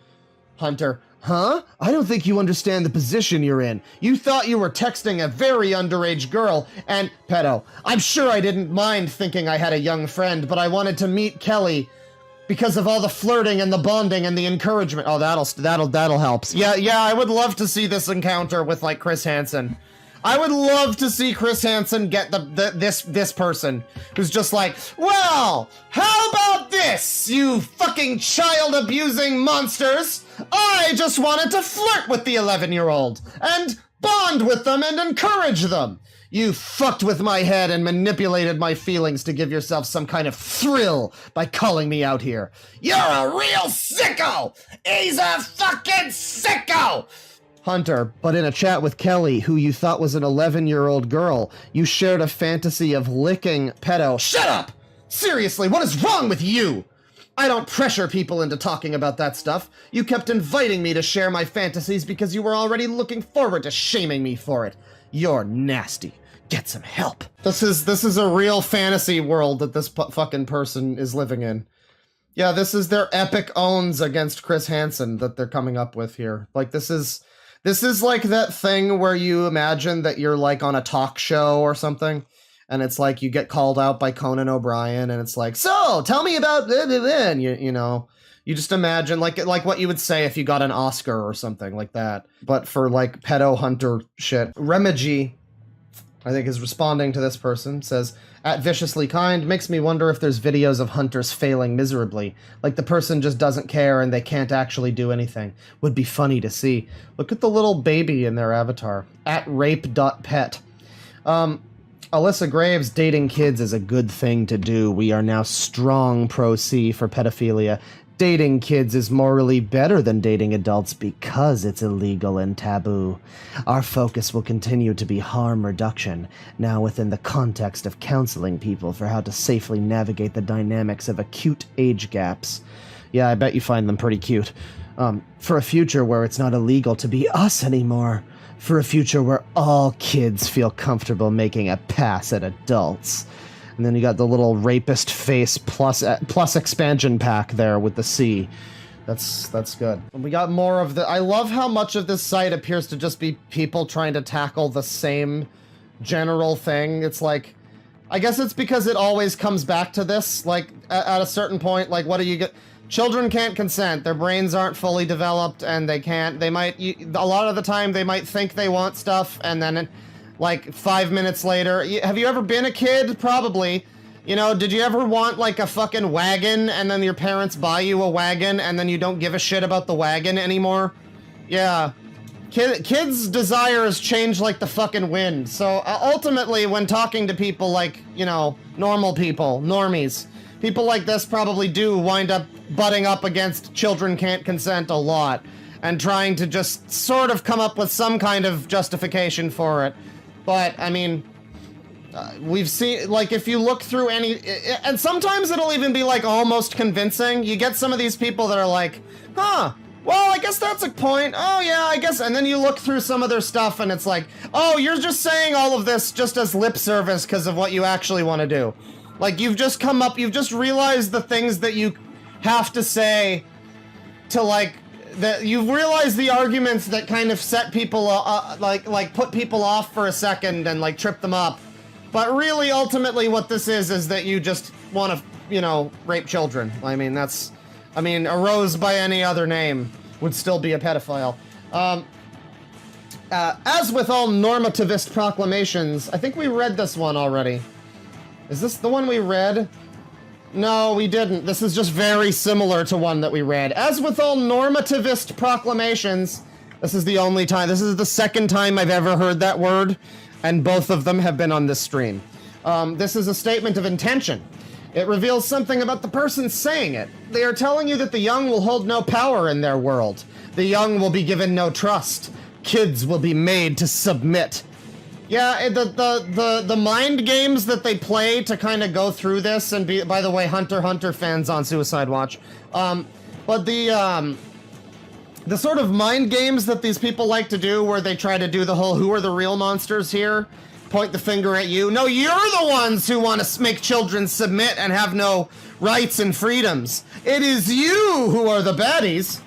Hunter, huh? I don't think you understand the position you're in. You thought you were texting a very underage girl, and Pedo, I'm sure I didn't mind thinking I had a young friend, but I wanted to meet Kelly because of all the flirting and the bonding and the encouragement. Oh, that'll help. Yeah, I would love to see this encounter with, like, Chris Hansen. I would love to see Chris Hansen get this person who's just like, well, how about this, you fucking child-abusing monsters? I just wanted to flirt with the 11-year-old and bond with them and encourage them. You fucked with my head and manipulated my feelings to give yourself some kind of thrill by calling me out here. You're a real sicko! He's a fucking sicko! Hunter, but in a chat with Kelly, who you thought was an 11-year-old girl, you shared a fantasy of licking Pedo. Shut up! Seriously, what is wrong with you? I don't pressure people into talking about that stuff. You kept inviting me to share my fantasies because you were already looking forward to shaming me for it. You're nasty. Get some help. This is a real fantasy world that this fucking person is living in. Yeah, this is their epic owns against Chris Hansen that they're coming up with here. Like, this is like that thing where you imagine that you're like on a talk show or something, and it's like you get called out by Conan O'Brien, and it's like, so tell me about and you know, you just imagine like what you would say if you got an Oscar or something like that, but for like pedo hunter shit. Remigi, I think is responding to this person, says, at Viciously Kind, makes me wonder if there's videos of hunters failing miserably. Like the person just doesn't care and they can't actually do anything. Would be funny to see. Look at the little baby in their avatar. At rape.pet. Alyssa Graves, dating kids is a good thing to do. We are now strong pro-C for pedophilia. Dating kids is morally better than dating adults because it's illegal and taboo. Our focus will continue to be harm reduction, now within the context of counseling people for how to safely navigate the dynamics of acute age gaps. Yeah, I bet you find them pretty cute. For a future where it's not illegal to be us anymore. For a future where all kids feel comfortable making a pass at adults. And then you got the little rapist face plus expansion pack there with the C. That's good. And we got more of the... I love how much of this site appears to just be people trying to tackle the same general thing. It's like... I guess it's because it always comes back to this. Like, at a certain point, like, what do you get... Children can't consent. Their brains aren't fully developed, and they can't... They might... A lot of the time, they might think they want stuff, and then... Like, 5 minutes later, have you ever been a kid? Probably. You know, did you ever want, like, a fucking wagon, and then your parents buy you a wagon, and then you don't give a shit about the wagon anymore? Yeah. Kids' desires change like the fucking wind. So, ultimately, when talking to people like, you know, normal people, normies, people like this probably do wind up butting up against children can't consent a lot, and trying to just sort of come up with some kind of justification for it. But, I mean, we've seen, like, if you look through any... And sometimes it'll even be, like, almost convincing. You get some of these people that are like, huh, well, I guess that's a point. Oh, yeah, I guess... And then you look through some of their stuff, and it's like, oh, you're just saying all of this just as lip service because of what you actually want to do. Like, you've just come up... You've just realized the things that you have to say to, like... That you've realized the arguments that kind of set people, like put people off for a second and, like, trip them up. But really, ultimately, what this is that you just want to, you know, rape children. I mean, that's... I mean, a rose by any other name would still be a pedophile. As with all normativist proclamations, I think we read this one already. Is this the one we read? No, we didn't. This is just very similar to one that we read. As with all normativist proclamations, this is the only time, this is the second time I've ever heard that word, and both of them have been on this stream. This is a statement of intention. It reveals something about the person saying it. They are telling you that the young will hold no power in their world. The young will be given no trust. Kids will be made to submit. Yeah, the mind games that they play to kind of go through this, and be, by the way, Hunter x Hunter fans on Suicide Watch, but the sort of mind games that these people like to do, where they try to do the whole who are the real monsters here, point the finger at you. No, you're the ones who want to make children submit and have no rights and freedoms. It is you who are the baddies.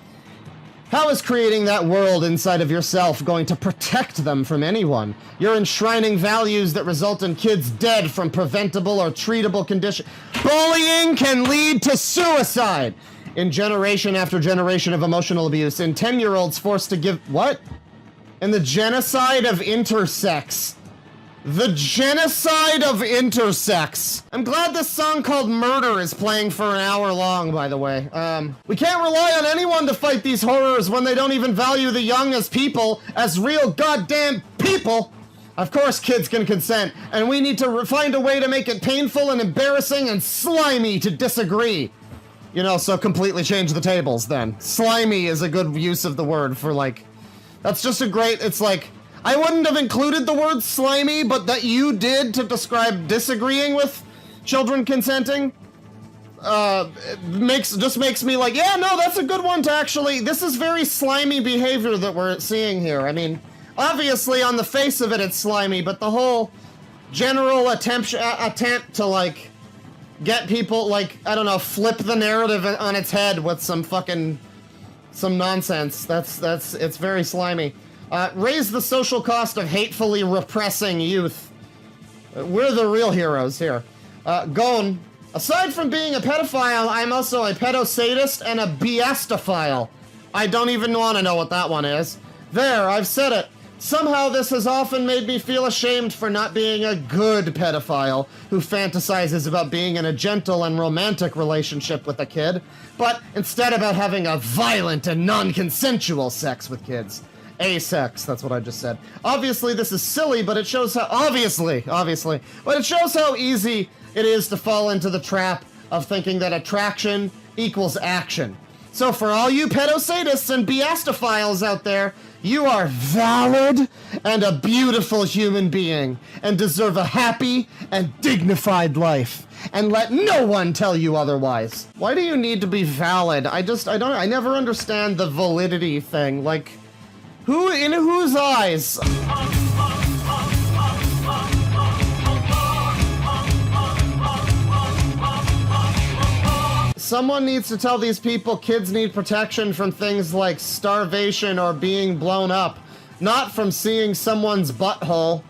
How is creating that world inside of yourself going to protect them from anyone? You're enshrining values that result in kids dead from preventable or treatable condition. Bullying can lead to suicide! In generation after generation of emotional abuse, in 10-year-olds forced to give... What? In the genocide of intersex. The genocide of intersex. I'm glad this song called Murder is playing for an hour long, by the way. We can't rely on anyone to fight these horrors when they don't even value the young as people, as real goddamn people. Of course kids can consent, and we need to find a way to make it painful and embarrassing and slimy to disagree. You know, so completely change the tables then. Slimy is a good use of the word for, like... That's just a great... It's like... I wouldn't have included the word slimy, but that you did to describe disagreeing with children consenting, just makes me like, yeah, no, that's a good one to actually, this is very slimy behavior that we're seeing here. I mean, obviously on the face of it, it's slimy, but the whole general attempt to, like, get people, like, I don't know, flip the narrative on its head with some nonsense. It's very slimy. Raise the social cost of hatefully repressing youth. We're the real heroes here. Gon, aside from being a pedophile, I'm also a pedosadist and a biastophile. I don't even want to know what that one is. There, I've said it. Somehow this has often made me feel ashamed for not being a good pedophile who fantasizes about being in a gentle and romantic relationship with a kid, but instead about having a violent and non-consensual sex with kids. Asex, that's what I just said. Obviously this is silly, but it shows how, obviously, but it shows how easy it is to fall into the trap of thinking that attraction equals action. So for all you pedosadists and biastophiles out there, you are valid and a beautiful human being and deserve a happy and dignified life. And let no one tell you otherwise. Why do you need to be valid? I never understand the validity thing. Like, who, in whose eyes? Someone needs to tell these people kids need protection from things like starvation or being blown up, not from seeing someone's butthole.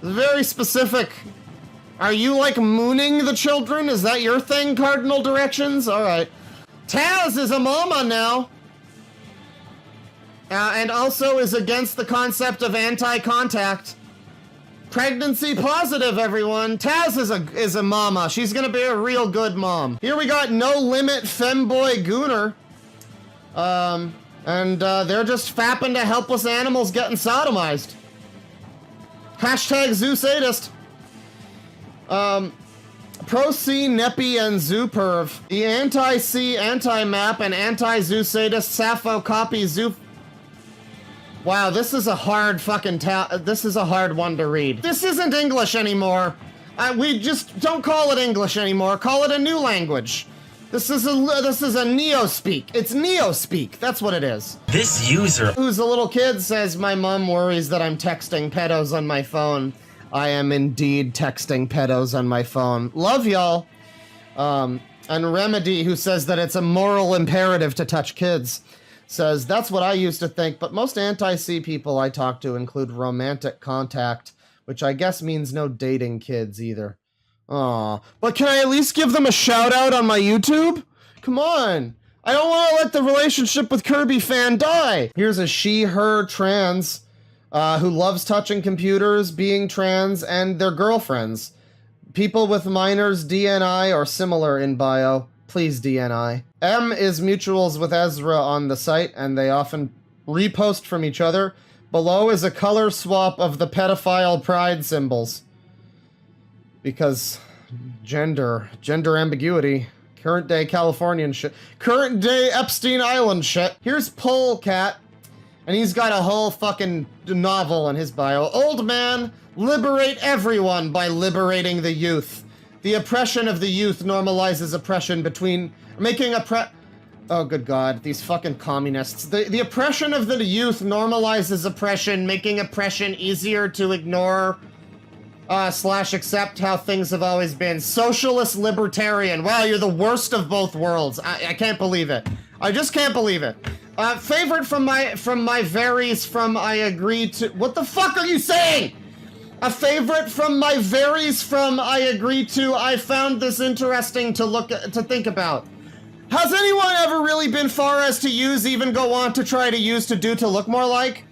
Very specific. Are you like mooning the children? Is that your thing, Cardinal Directions? Alright. Taz is a mama now. And also is against the concept of anti-contact. Pregnancy positive, everyone. Taz is a mama. She's gonna be a real good mom. Here we got No Limit Femboy Gooner. They're just fapping to helpless animals getting sodomized. Hashtag Zoo Sadist. Pro-C, Neppy, and Zooperv. The anti-C, anti-map, and anti-Zoo Sadist Sappho copy Zoo... Wow, this is a hard fucking this is a hard one to read. This isn't English anymore. We just don't call it English anymore. Call it a new language. This is a neo-speak. It's neo-speak. That's what it is. This user, who's a little kid, says, my mom worries that I'm texting pedos on my phone. I am indeed texting pedos on my phone. Love y'all. And Remedy, who says that it's a moral imperative to touch kids, says, that's what I used to think, but most anti-C people I talk to include romantic contact, which I guess means no dating kids either. Aw, but can I at least give them a shout out on my YouTube? Come on. I don't want to let the relationship with Kirby fan die. Here's a she/her trans who loves touching computers, being trans, and their girlfriends. People with minors, DNI, or similar in bio. Please DNI. M is mutuals with Ezra on the site, and they often repost from each other. Below is a color swap of the pedophile pride symbols. Because gender ambiguity. Current day Californian shit. Current day Epstein Island shit. Here's Polecat, and he's got a whole fucking novel in his bio. Old man, liberate everyone by liberating the youth. The oppression of the youth normalizes oppression between... Oh, good God. These fucking communists. The oppression of the youth normalizes oppression, making oppression easier to ignore / accept how things have always been. Socialist libertarian. Wow, you're the worst of both worlds. I can't believe it. I just can't believe it. Favorite from my varies from I agree to... What the fuck are you saying? A favorite from my varies from I agree to I found this interesting to think about. Has anyone ever really been far as to use, even go on to try to use to do to look more like?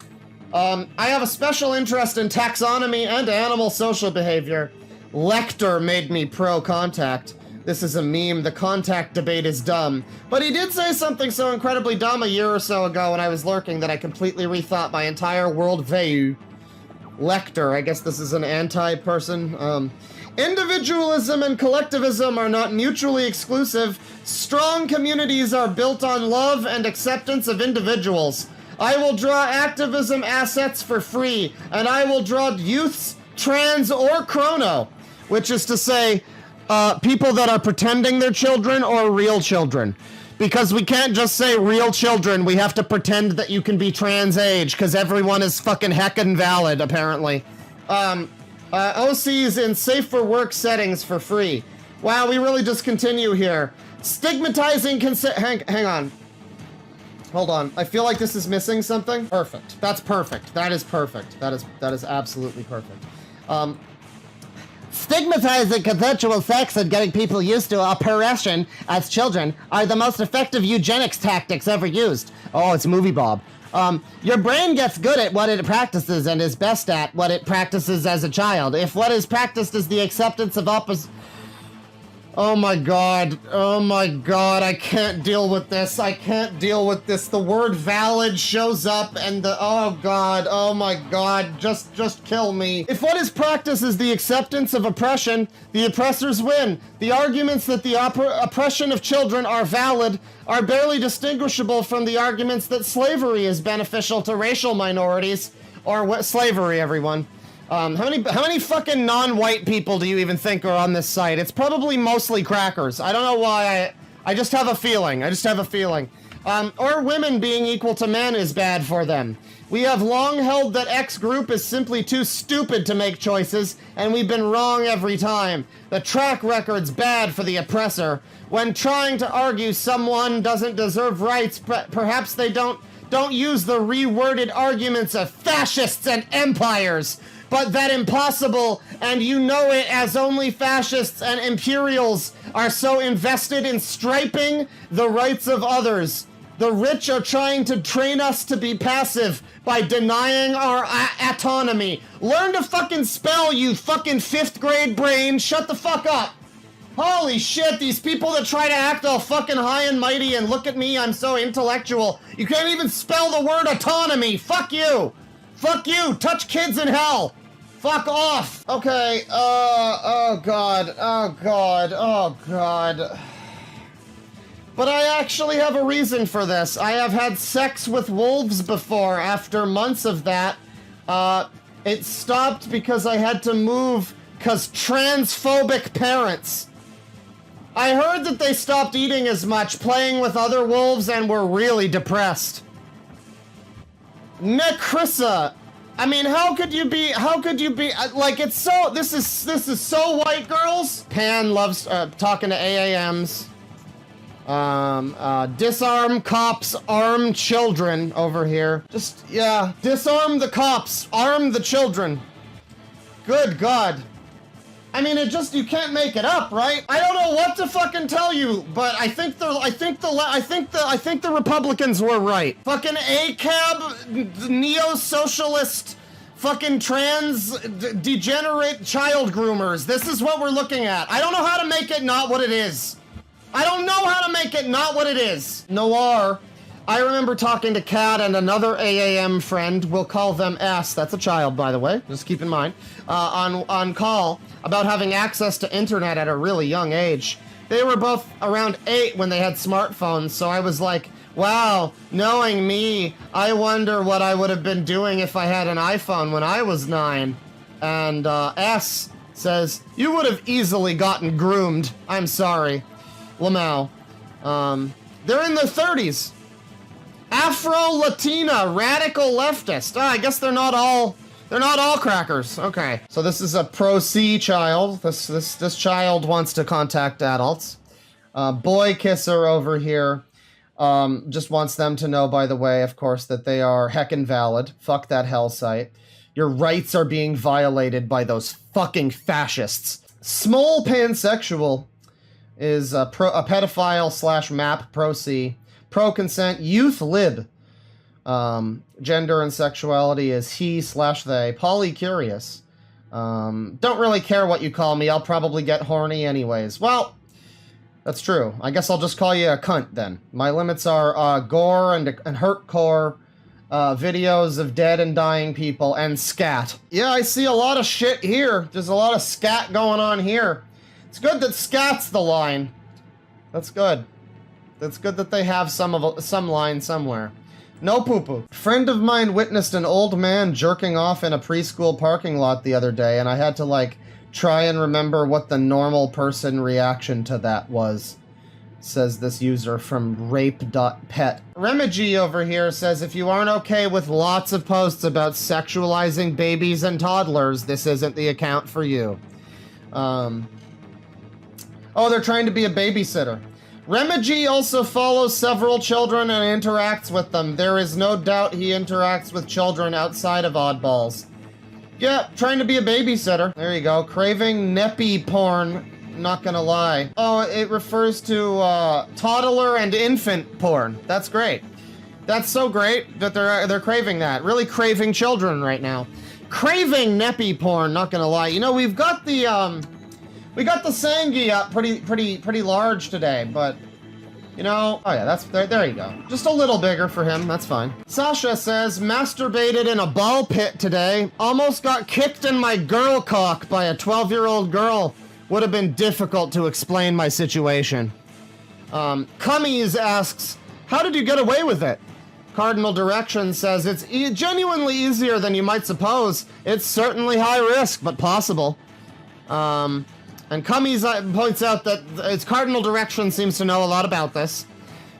I have a special interest in taxonomy and animal social behavior. Lecter made me pro-contact. This is a meme, the contact debate is dumb. But he did say something so incredibly dumb a year or so ago when I was lurking that I completely rethought my entire worldview. Lecter, I guess this is an anti-person. Individualism and collectivism are not mutually exclusive. Strong communities are built on love and acceptance of individuals. I will draw activism assets for free, and I will draw youths, trans, or chrono, which is to say, people that are pretending they're children or real children. Because we can't just say real children, we have to pretend that you can be trans age, because everyone is fucking heckin' valid, apparently. OCs in safe for work settings for free. Wow, we really just continue here. Stigmatizing consent. Hang on. Hold on. I feel like this is missing something. Perfect. That's perfect. That is perfect. That is absolutely perfect. Stigmatizing consensual sex and getting people used to oppression as children are the most effective eugenics tactics ever used. Oh, it's Movie Bob. Your brain gets good at what it practices and is best at what it practices as a child. If what is practiced is the acceptance of opposite... Oh my god, I can't deal with this, the word valid shows up and oh my god, just kill me. If what is practiced is the acceptance of oppression, the oppressors win. The arguments that the oppression of children are valid are barely distinguishable from the arguments that slavery is beneficial to racial minorities, or what slavery, everyone. How many fucking non-white people do you even think are on this site? It's probably mostly crackers. I don't know why, I just have a feeling. Or women being equal to men is bad for them. We have long held that X group is simply too stupid to make choices, and we've been wrong every time. The track record's bad for the oppressor. When trying to argue someone doesn't deserve rights, perhaps they don't use the reworded arguments of fascists and empires. But that impossible, and you know it, as only fascists and imperials are so invested in striping the rights of others. The rich are trying to train us to be passive by denying our autonomy. Learn to fucking spell, you fucking 5th grade brain. Shut the fuck up. Holy shit, these people that try to act all fucking high and mighty and look at me, I'm so intellectual. You can't even spell the word autonomy. Fuck you. Fuck you. Touch kids in hell. Fuck off! Okay, oh god. But I actually have a reason for this. I have had sex with wolves before. After months of that, it stopped because I had to move because transphobic parents. I heard that they stopped eating as much, playing with other wolves, and were really depressed. Necrissa. I mean, how could you be, like, it's so, this is so white, girls. Pan loves, talking to AAMs. Disarm cops, arm children over here. Just, yeah, disarm the cops, arm the children. Good God. I mean, you can't make it up, right? I don't know what to fucking tell you, but I think the Republicans were right. Fucking ACAB, neo-socialist, fucking trans, degenerate child groomers. This is what we're looking at. I don't know how to make it not what it is. Noir. I remember talking to Kat and another AAM friend, we'll call them S, that's a child, by the way, just keep in mind, on call, about having access to internet at a really young age. They were both around 8 when they had smartphones, so I was like, wow, knowing me, I wonder what I would have been doing if I had an iPhone when I was 9. And S says, you would have easily gotten groomed. I'm sorry. Lamau. They're in their 30s. Afro-Latina, radical leftist. I guess they're not all crackers. Okay. So this is a pro-C child. This child wants to contact adults. Boy kisser over here. Just wants them to know, by the way, of course, that they are heckin' valid. Fuck that Hellsite. Your rights are being violated by those fucking fascists. Small pansexual is a pedophile / map pro-C. Pro-consent, youth lib. Gender and sexuality is he / they. Polycurious. Don't really care what you call me, I'll probably get horny anyways. Well, that's true. I guess I'll just call you a cunt then. My limits are gore and hurtcore, videos of dead and dying people, and scat. Yeah, I see a lot of shit here. There's a lot of scat going on here. It's good that scat's the line. That's good. It's good that they have some line somewhere. No poo-poo. Friend of mine witnessed an old man jerking off in a preschool parking lot the other day, and I had to, like, try and remember what the normal person reaction to that was. Says this user from rape.pet. Remigi over here says, if you aren't okay with lots of posts about sexualizing babies and toddlers, this isn't the account for you. Oh, they're trying to be a babysitter. Remigi also follows several children and interacts with them. There is no doubt he interacts with children outside of oddballs. Yeah, trying to be a babysitter. There you go. Craving neppy porn. Not gonna lie. Oh, it refers to toddler and infant porn. That's great. That's so great that they're craving that. Really craving children right now. Craving neppy porn, not gonna lie. You know, we've got the Sangi up pretty large today, but you know, oh yeah, that's there you go. Just a little bigger for him, that's fine. Sasha says, masturbated in a ball pit today. Almost got kicked in my girl cock by a 12-year-old girl. Would have been difficult to explain my situation. Cummies asks, how did you get away with it? Cardinal Direction says, it's genuinely easier than you might suppose. It's certainly high risk, but possible. And Cummies points out that its Cardinal Direction seems to know a lot about this.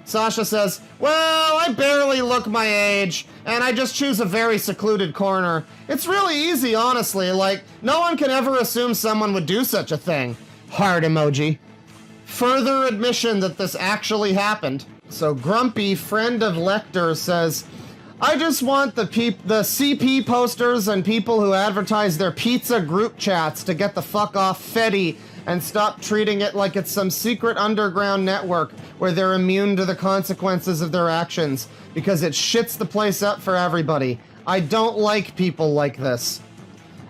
Sasha says, well, I barely look my age, and I just choose a very secluded corner. It's really easy, honestly. Like, no one can ever assume someone would do such a thing. Heart emoji. Further admission that this actually happened. So Grumpy, friend of Lecter, says, I just want the CP posters and people who advertise their pizza group chats to get the fuck off Fetty and stop treating it like it's some secret underground network where they're immune to the consequences of their actions, because it shits the place up for everybody. I don't like people like this.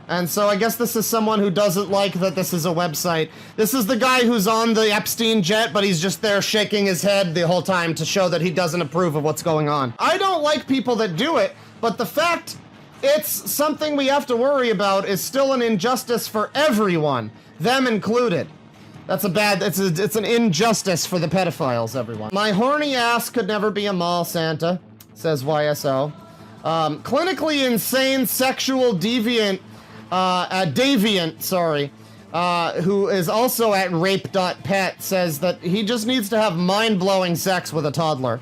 And so I guess this is someone who doesn't like that this is a website. This is the guy who's on the Epstein jet, but he's just there shaking his head the whole time to show that he doesn't approve of what's going on. I don't like people that do it, but the fact it's something we have to worry about is still an injustice for everyone, them included. That's it's an injustice for the pedophiles, everyone. My horny ass could never be a mall Santa, says YSO. Clinically insane sexual deviant, who is also at rape.pet, says that he just needs to have mind-blowing sex with a toddler.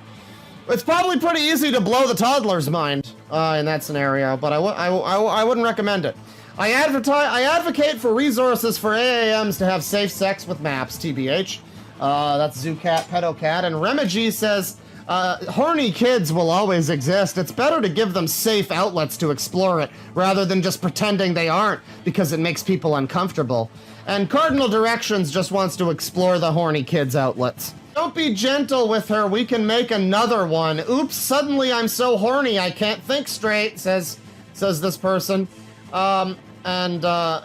It's probably pretty easy to blow the toddler's mind in that scenario, but I wouldn't recommend it. I advocate for resources for AAMs to have safe sex with maps, TBH. That's Zoocat, Pedocat, and Remigi says, horny kids will always exist. It's better to give them safe outlets to explore it, rather than just pretending they aren't, because it makes people uncomfortable. And Cardinal Directions just wants to explore the horny kids' outlets. Don't be gentle with her, we can make another one. Oops, suddenly I'm so horny I can't think straight, says this person. Magical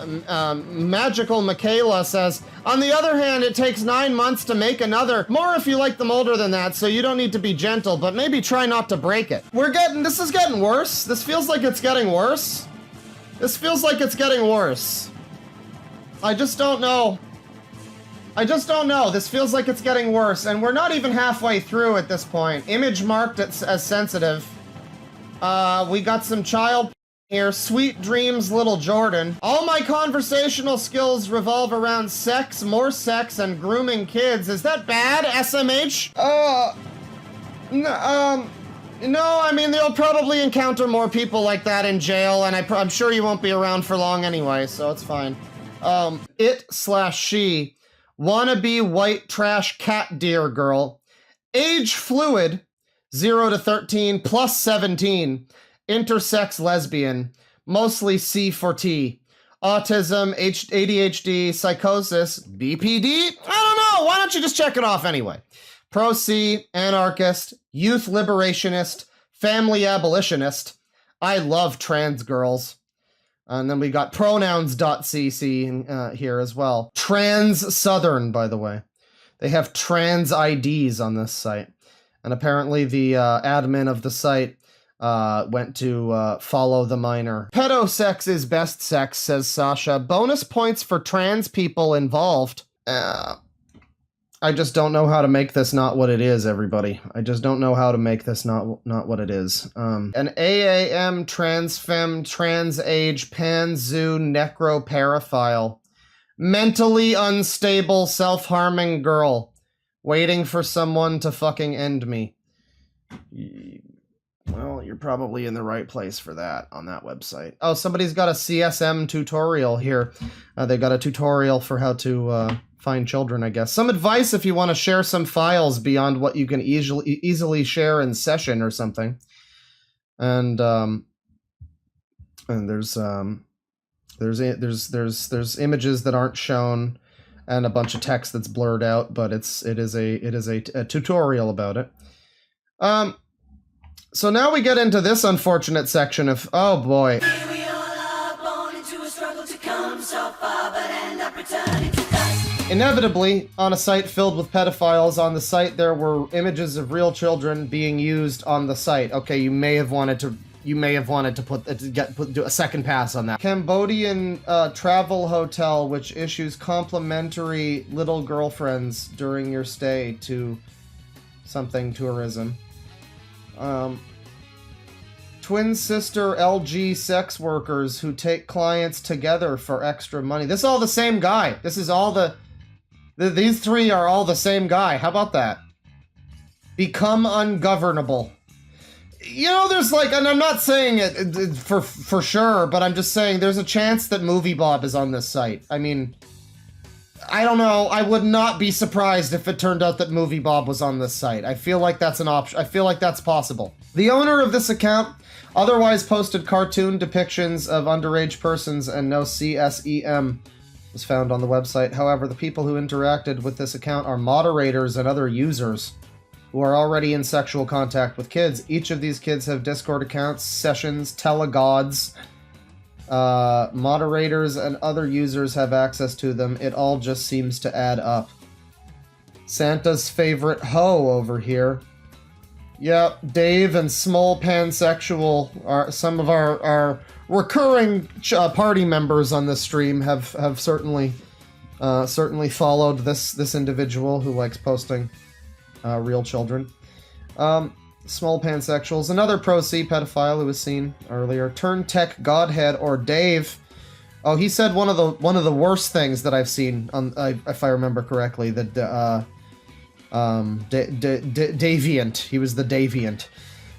Michaela says, on the other hand, it takes 9 months to make another. More if you like them older than that, so you don't need to be gentle, but maybe try not to break it. This is getting worse. This feels like it's getting worse. This feels like it's getting worse. I just don't know. This feels like it's getting worse, and we're not even halfway through at this point. Image marked as sensitive. We got some child here. Sweet dreams, little Jordan. All my conversational skills revolve around sex, more sex, and grooming kids. Is that bad, SMH? No, I mean, they'll probably encounter more people like that in jail, and I'm sure you won't be around for long anyway, so it's fine. It/she, wannabe white trash cat deer girl, age fluid, 0 to 13, plus 17, intersex lesbian, mostly C for T, autism, ADHD, psychosis, BPD, I don't know, why don't you just check it off anyway? Pro-C, anarchist, youth liberationist, family abolitionist, I love trans girls. And then we got pronouns.cc here as well. Trans Southern, by the way. They have trans IDs on this site. And apparently the admin of the site went to follow the minor. Pedosex is best sex, says Sasha. Bonus points for trans people involved. I just don't know how to make this not what it is, everybody. I just don't know how to make this not what it is. An AAM, transfem, transage, panzoo, necroparaphile. Mentally unstable, self-harming girl. Waiting for someone to fucking end me. Well, you're probably in the right place for that on that website. Oh, somebody's got a CSM tutorial here. They got a tutorial for how to find children, I guess. Some advice if you want to share some files beyond what you can easily share in session or something. And there's images that aren't shown and a bunch of text that's blurred out, but it is a tutorial about it. So now we get into this unfortunate section of, oh boy. Here we all are born into a struggle to come so far, but end up returning to dust. Inevitably, on a site filled with pedophiles, on the site there were images of real children being used on the site. Okay, you may have wanted to do a second pass on that. Cambodian travel hotel which issues complimentary little girlfriends during your stay to something tourism. Twin sister LG sex workers who take clients together for extra money. This is all the same guy. This is all these three are all the same guy. How about that? Become ungovernable. You know, there's like, and I'm not saying it for sure, but I'm just saying there's a chance that Movie Bob is on this site. I mean, I don't know. I would not be surprised if it turned out that Movie Bob was on this site. I feel like that's an option. I feel like that's possible. The owner of this account otherwise posted cartoon depictions of underage persons and no CSEM was found on the website. However, the people who interacted with this account are moderators and other users who are already in sexual contact with kids. Each of these kids have Discord accounts, sessions, telegods. Moderators and other users have access to them. It all just seems to add up. Santa's favorite hoe over here. Yep, Dave and Small Pansexual are some of our recurring party members on this stream have certainly followed this individual who likes posting real children. Small Pansexuals, another pro-C pedophile who was seen earlier. Turn Tech Godhead or Dave. Oh, he said one of the worst things that I've seen on, if I remember correctly, that deviant. He was the deviant,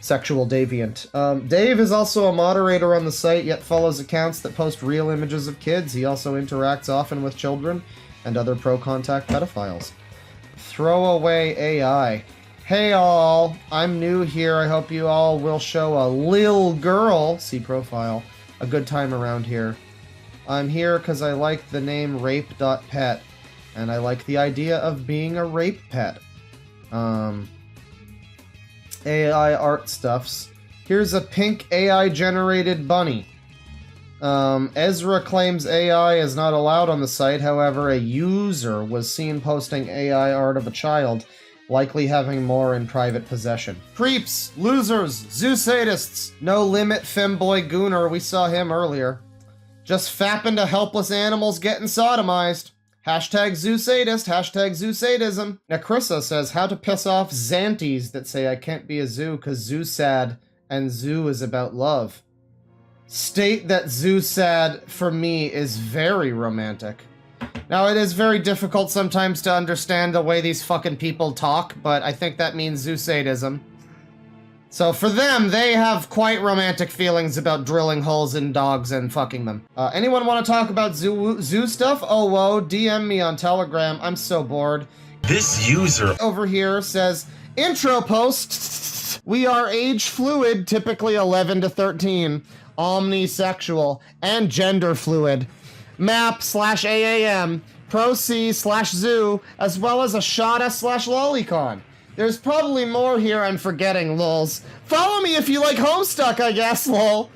sexual deviant. Dave is also a moderator on the site, yet follows accounts that post real images of kids. He also interacts often with children and other pro-contact pedophiles. Throw away AI. Hey all, I'm new here. I hope you all will show a lil girl, see profile, a good time around here. I'm here because I like the name rape.pet, and I like the idea of being a rape pet. AI art stuffs. Here's a pink AI generated bunny. Ezra claims AI is not allowed on the site, however a user was seen posting AI art of a child, likely having more in private possession. Creeps, losers, zoo sadists, no limit femboy gooner, we saw him earlier. Just fapping to helpless animals getting sodomized. Hashtag zoo sadist, hashtag zoo sadism. Nakrissa says how to piss off Xanties that say I can't be a zoo cause zoo sad and zoo is about love. State that zoo sad for me is very romantic. Now, it is very difficult sometimes to understand the way these fucking people talk, but I think that means zoo sadism. So for them, they have quite romantic feelings about drilling holes in dogs and fucking them. Anyone want to talk about zoo stuff? Oh, whoa, DM me on Telegram. I'm so bored. This user Over here says, intro post. We are age fluid, typically 11 to 13, omnisexual, and gender fluid. Map/AAM, Pro-C/Zoo, as well as a Shada/Lolicon. There's probably more here I'm forgetting, lols. Follow me if you like Homestuck, I guess, lol.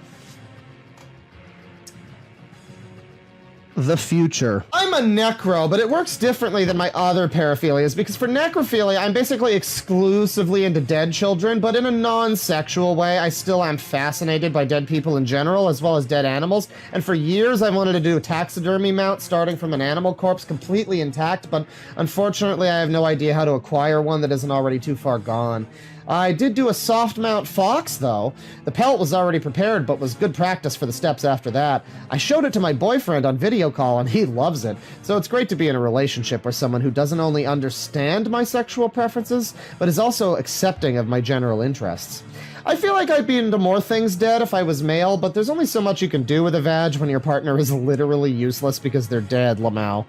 The future. I'm a necro, but it works differently than my other paraphilias, because for necrophilia, I'm basically exclusively into dead children, but in a non-sexual way, I still am fascinated by dead people in general, as well as dead animals, and for years I wanted to do a taxidermy mount starting from an animal corpse completely intact, but unfortunately I have no idea how to acquire one that isn't already too far gone. I did do a soft mount fox, though. The pelt was already prepared, but was good practice for the steps after that. I showed it to my boyfriend on video call, and he loves it. So it's great to be in a relationship with someone who doesn't only understand my sexual preferences, but is also accepting of my general interests. I feel like I'd be into more things dead if I was male, but there's only so much you can do with a vag when your partner is literally useless because they're dead, Lamau.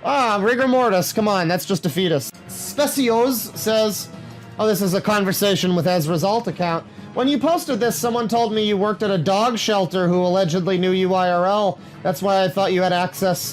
Rigor mortis, come on, that's just a fetus. Specios says... Oh, this is a conversation with Ezra's alt account. When you posted this, someone told me you worked at a dog shelter who allegedly knew you IRL. That's why I thought you had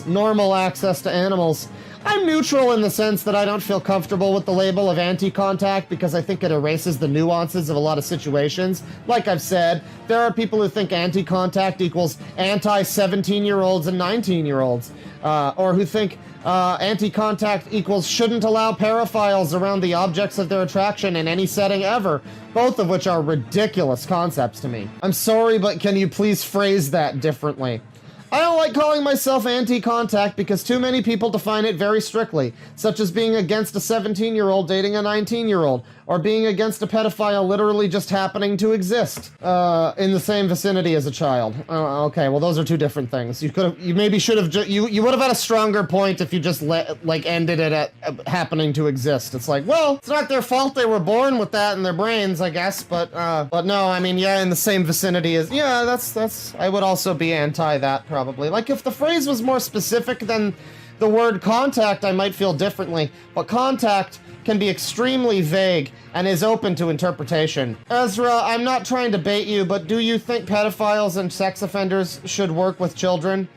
normal access to animals. I'm neutral in the sense that I don't feel comfortable with the label of anti-contact because I think it erases the nuances of a lot of situations. Like I've said, there are people who think anti-contact equals anti-17-year-olds and 19-year-olds, or who think anti-contact equals shouldn't allow paraphiles around the objects of their attraction in any setting ever, both of which are ridiculous concepts to me. I'm sorry, but can you please phrase that differently? I don't like calling myself anti-contact because too many people define it very strictly, such as being against a 17-year-old dating a 19-year-old, or being against a pedophile literally just happening to exist in the same vicinity as a child. Okay, well those are two different things. You maybe should have you would have had a stronger point if you just ended it at happening to exist. It's like, well, it's not their fault they were born with that in their brains, I guess, but no, I mean, yeah, in the same vicinity as, yeah, that's I would also be anti that probably. Like if the phrase was more specific than the word contact, I might feel differently, but contact can be extremely vague and is open to interpretation. Ezra, I'm not trying to bait you, but do you think pedophiles and sex offenders should work with children?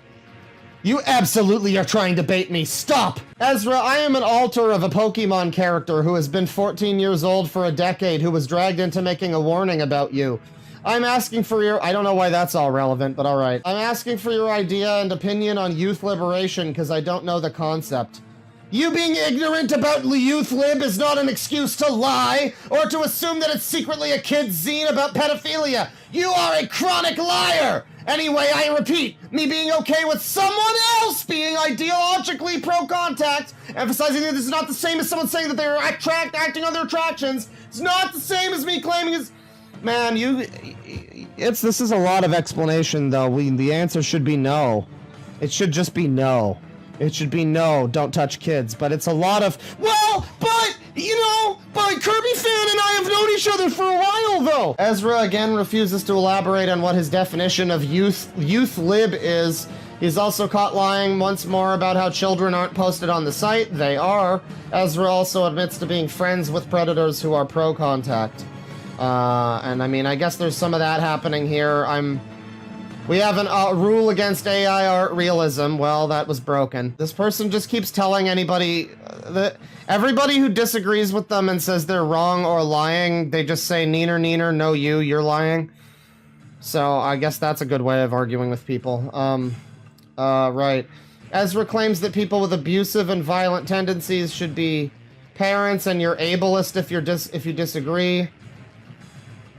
You absolutely are trying to bait me. Stop! Ezra, I am an alter of a Pokemon character who has been 14 years old for a decade who was dragged into making a warning about you. I'm asking for your... I don't know why that's all relevant, but alright. I'm asking for your idea and opinion on youth liberation because I don't know the concept. You being ignorant about youth lib is not an excuse to lie or to assume that it's secretly a kid's zine about pedophilia. You are a chronic liar! Anyway, I repeat, me being okay with someone else being ideologically pro-contact, emphasizing that this is not the same as someone saying that they're acting on their attractions, it's not the same as me claiming it's... Man, this is a lot of explanation, though. The answer should be no. It should just be no. It should be no, don't touch kids, but it's a lot of, well, but, you know, but Kirby fan and I have known each other for a while, though. Ezra again refuses to elaborate on what his definition of youth lib is. He's also caught lying once more about how children aren't posted on the site. They are. Ezra also admits to being friends with predators who are pro-contact. And I mean, I guess there's some of that happening here. We have a rule against AI art realism. Well, that was broken. This person just keeps telling anybody that everybody who disagrees with them and says they're wrong or lying, they just say, neener, no you're lying. So I guess that's a good way of arguing with people. Right. Ezra claims that people with abusive and violent tendencies should be parents, and you're ableist if you disagree.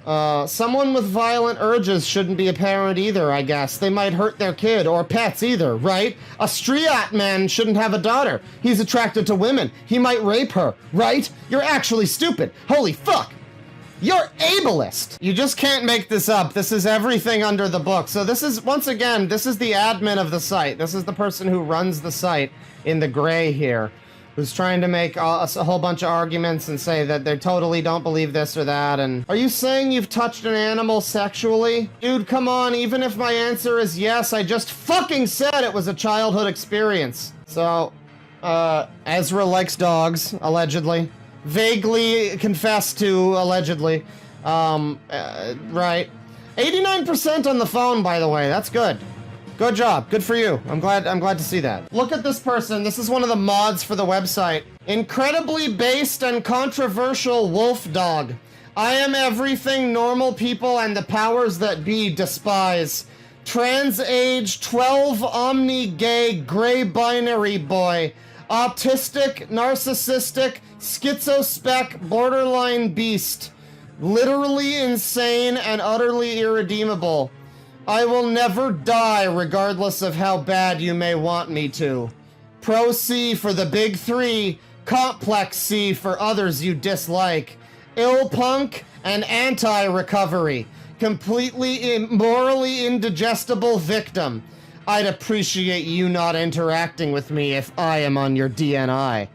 Someone with violent urges shouldn't be a parent either, I guess. They might hurt their kid, or pets either, right? A striat man shouldn't have a daughter. He's attracted to women. He might rape her, right? You're actually stupid. Holy fuck! You're ableist! You just can't make this up. This is everything under the book. So this is, once again, this is the admin of the site. This is the person who runs the site in the gray here, who's trying to make a whole bunch of arguments and say that they totally don't believe this or that. And are you saying you've touched an animal sexually? Dude, come on, even if my answer is yes, I just fucking said it was a childhood experience. So, Ezra likes dogs, allegedly. Vaguely confessed to, allegedly. Right. 89% on the phone, by the way, that's good. Good job. Good for you. I'm glad to see that. Look at this person. This is one of the mods for the website. Incredibly based and controversial wolf dog. I am everything normal people and the powers that be despise. Trans age 12 omni-gay gray binary boy. Autistic, narcissistic, schizospec, borderline beast. Literally insane and utterly irredeemable. I will never die regardless of how bad you may want me to. Pro C for the big three, complex C for others you dislike. Ill punk and anti-recovery. Completely morally indigestible victim. I'd appreciate you not interacting with me if I am on your DNI.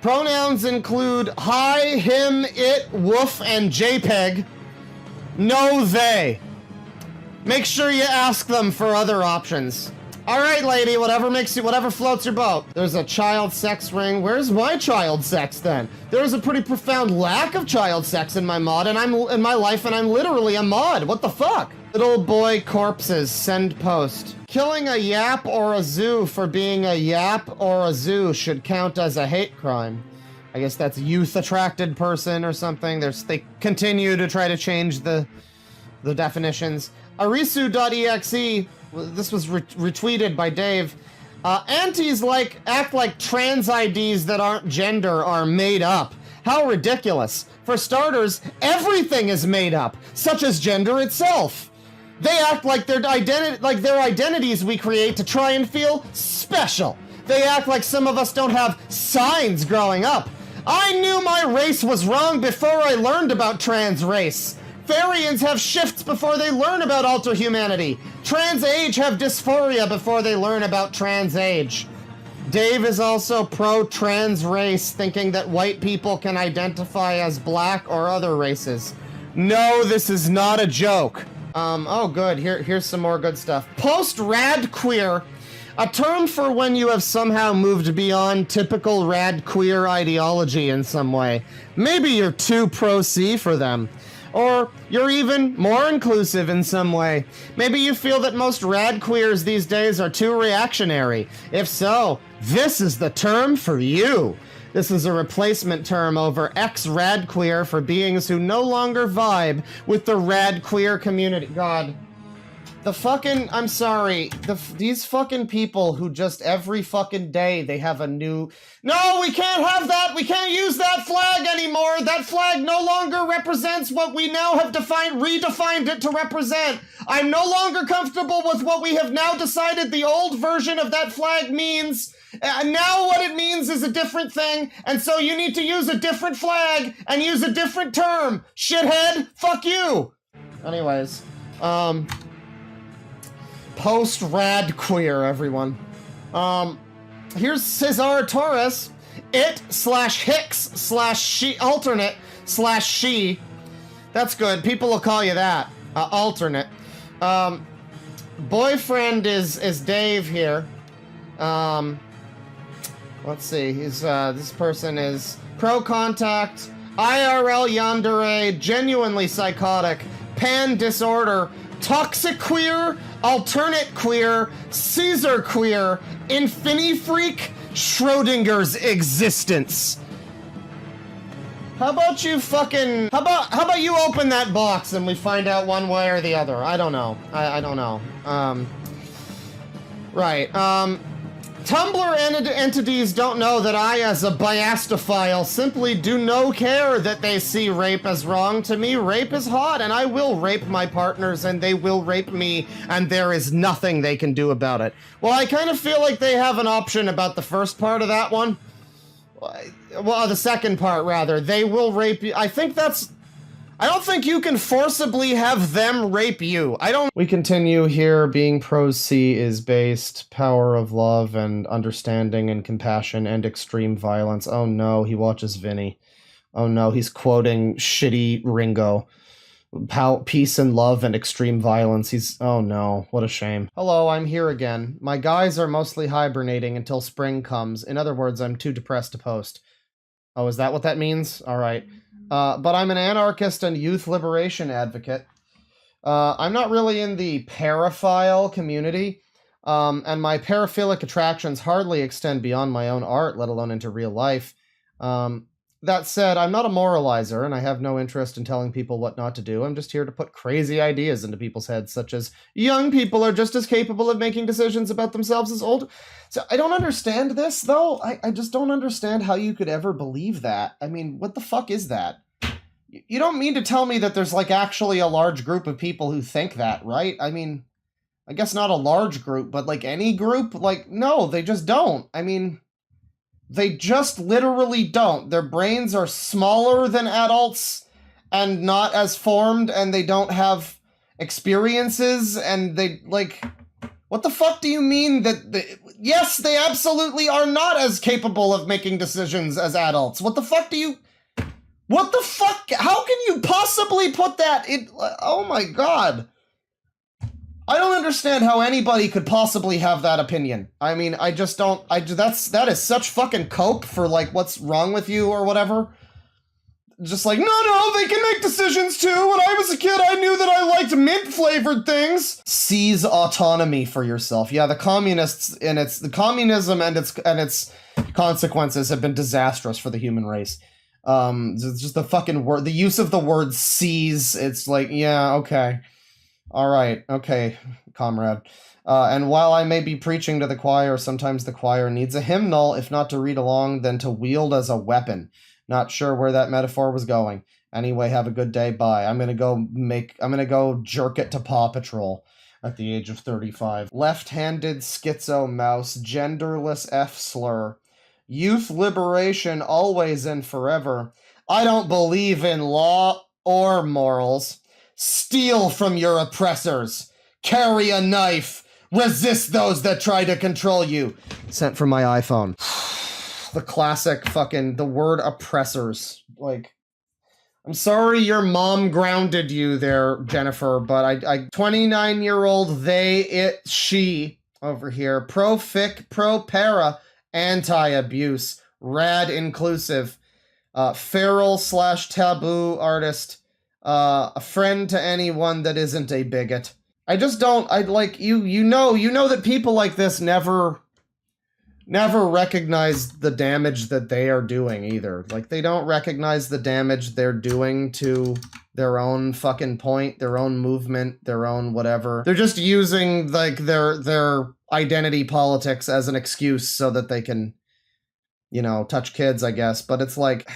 Pronouns include hi, him, it, woof, and JPEG. No, they. Make sure you ask them for other options. All right, lady, whatever floats your boat. There's a child sex ring. Where's my child sex then? There's a pretty profound lack of child sex in my mod, and in my life, and I'm literally a mod. What the fuck? Little boy corpses, send post. Killing a yap or a zoo for being a yap or a zoo should count as a hate crime. I guess that's youth-attracted person or something. They continue to try to change the definitions. Arisu.exe, this was retweeted by Dave. Antis act like trans IDs that aren't gender are made up. How ridiculous. For starters, everything is made up, such as gender itself. They act like their identities we create to try and feel special. They act like some of us don't have signs growing up. I knew my race was wrong before I learned about trans race. Farians have shifts before they learn about alter humanity. Trans age have dysphoria before they learn about trans age. Dave is also pro-trans race, thinking that white people can identify as black or other races. No, this is not a joke. Oh good, here's some more good stuff. Post-radqueer, a term for when you have somehow moved beyond typical radqueer ideology in some way. Maybe you're too pro-C for them. Or you're even more inclusive in some way. Maybe you feel that most radqueers these days are too reactionary. If so, this is the term for you. This is a replacement term over ex-radqueer for beings who no longer vibe with the radqueer community. God. The fucking, I'm sorry, these fucking people who just every fucking day they have a new, no, we can't have that, we can't use that flag anymore, that flag no longer represents what we now have redefined it to represent. I'm no longer comfortable with what we have now decided the old version of that flag means. Now what it means is a different thing, and so you need to use a different flag and use a different term. Shithead, fuck you. Anyways, post-radqueer, everyone. Here's Cesar Torres. It/Hicks/she, alternate/she. That's good. People will call you that. Alternate. Boyfriend is Dave here. Let's see. He's, this person is pro-contact, IRL yandere, genuinely psychotic, pan disorder, toxic queer, alternate queer, Caesar queer, infini-freak, Schrodinger's existence. How about you fucking, how about you open that box and we find out one way or the other? I don't know. I don't know. Right. Tumblr entities don't know that I, as a biastophile, simply do no care that they see rape as wrong. To me, rape is hot, and I will rape my partners, and they will rape me, and there is nothing they can do about it. Well, I kind of feel like they have an option about the first part of that one. Well, the second part, rather. They will rape you. I don't think you can forcibly have them rape you. We continue here. Being pro-C is based, power of love and understanding and compassion and extreme violence. Oh no, he watches Vinny. Oh no, he's quoting shitty Ringo. Peace and love and extreme violence. Oh no, what a shame. Hello, I'm here again. My guys are mostly hibernating until spring comes. In other words, I'm too depressed to post. Oh, is that what that means? All right. But I'm an anarchist and youth liberation advocate. I'm not really in the paraphile community, and my paraphilic attractions hardly extend beyond my own art, let alone into real life. That said, I'm not a moralizer, and I have no interest in telling people what not to do. I'm just here to put crazy ideas into people's heads, such as, young people are just as capable of making decisions about themselves as old. So I don't understand this, though. I just don't understand how you could ever believe that. I mean, what the fuck is that? You don't mean to tell me that there's, actually a large group of people who think that, right? I mean, I guess not a large group, but, any group? No, they just don't. I mean, they just literally don't. Their brains are smaller than adults and not as formed, and they don't have experiences, and they, what the fuck do you mean that yes, they absolutely are not as capable of making decisions as adults. What the fuck? How can you possibly put that in? Oh my god. I don't understand how anybody could possibly have that opinion. I mean, I just don't, that is such fucking cope for, what's wrong with you or whatever. just like, no, they can make decisions too. When I was a kid, I knew that I liked mint-flavored things. Seize autonomy for yourself. Yeah, the communists and the communism and its consequences have been disastrous for the human race. It's just the fucking word, the use of the word seize. It's like, yeah, okay. All right, okay, comrade. And while I may be preaching to the choir, sometimes the choir needs a hymnal, if not to read along, then to wield as a weapon. Not sure where that metaphor was going. Anyway, have a good day. Bye. I'm gonna go jerk it to Paw Patrol at the age of 35. Left-handed schizo mouse, genderless F slur. Youth liberation always and forever. I don't believe in law or morals. Steal from your oppressors. Carry a knife. Resist those that try to control you. Sent from my iPhone. The classic fucking, the word oppressors. Like, I'm sorry your mom grounded you there, Jennifer, but I 29-year-old they, it, she over here. Pro-fic, pro-para, anti-abuse, rad inclusive, feral / taboo artist, a friend to anyone that isn't a bigot. I just don't, I like, you know that people like this never recognize the damage that they are doing either. Like, they don't recognize the damage they're doing to their own fucking point, their own movement, their own whatever. They're just using, like, their identity politics as an excuse so that they can, you know, touch kids, I guess. But it's like,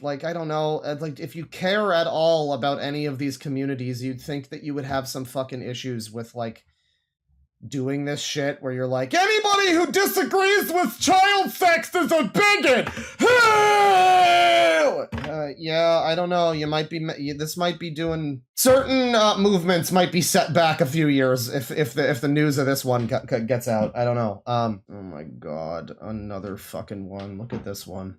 I don't know, like, if you care at all about any of these communities, you'd think that you would have some fucking issues with, like, doing this shit where you're like, anybody who disagrees with child sex is a bigot! Yeah, I don't know, you might be, this might be doing, certain movements might be set back a few years if the news of this one gets out. I don't know. Oh my god, another fucking one. Look at this one.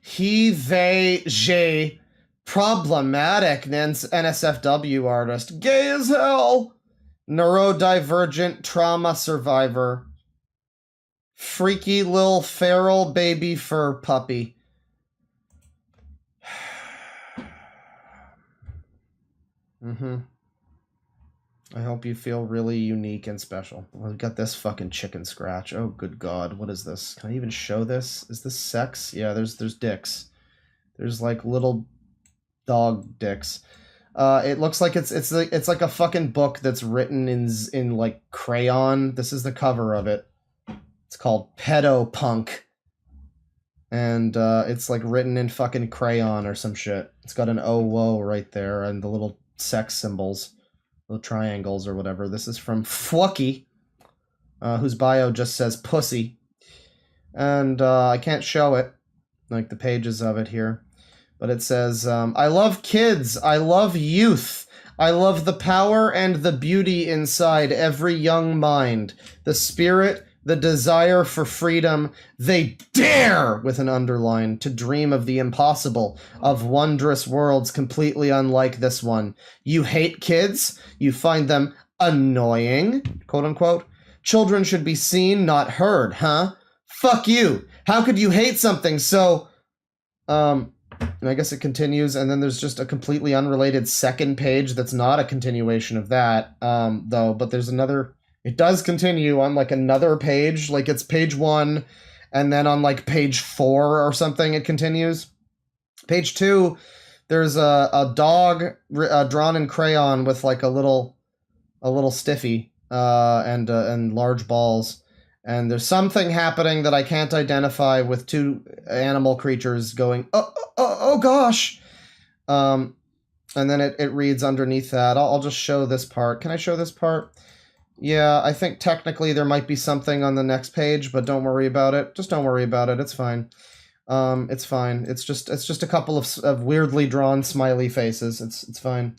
He, they, they, problematic NSFW artist, gay as hell, neurodivergent trauma survivor, freaky lil feral baby fur puppy. I hope you feel really unique and special. Well, we've got this fucking chicken scratch. Oh, good God. What is this? Can I even show this? Is this sex? Yeah, there's dicks. There's like little dog dicks. It looks like it's like a fucking book that's written in like crayon. This is the cover of it. It's called Pedo Punk. And it's like written in fucking crayon or some shit. It's got an oh whoa right there and the little sex symbols. The triangles or whatever. This is from Fwucky, whose bio just says pussy. And I can't show it, like the pages of it here. But it says, I love kids. I love youth. I love the power and the beauty inside every young mind. The spirit, the desire for freedom. They dare, with an underline, to dream of the impossible, of wondrous worlds completely unlike this one. You hate kids? You find them annoying? Quote unquote. Children should be seen, not heard, huh? Fuck you. How could you hate something so... And I guess it continues, and then there's just a completely unrelated second page that's not a continuation of that, though, but there's another... It does continue on, like, another page, like, it's page 1, and then on, like, page 4 or something it continues. Page 2, there's a dog drawn in crayon with, like, a little stiffy, and large balls. And there's something happening that I can't identify with two animal creatures going, oh gosh! And then it reads underneath that. I'll just show this part. Can I show this part? Yeah, I think technically there might be something on the next page, but don't worry about it. Just don't worry about it. It's fine. It's fine. It's just a couple of weirdly drawn smiley faces. It's fine.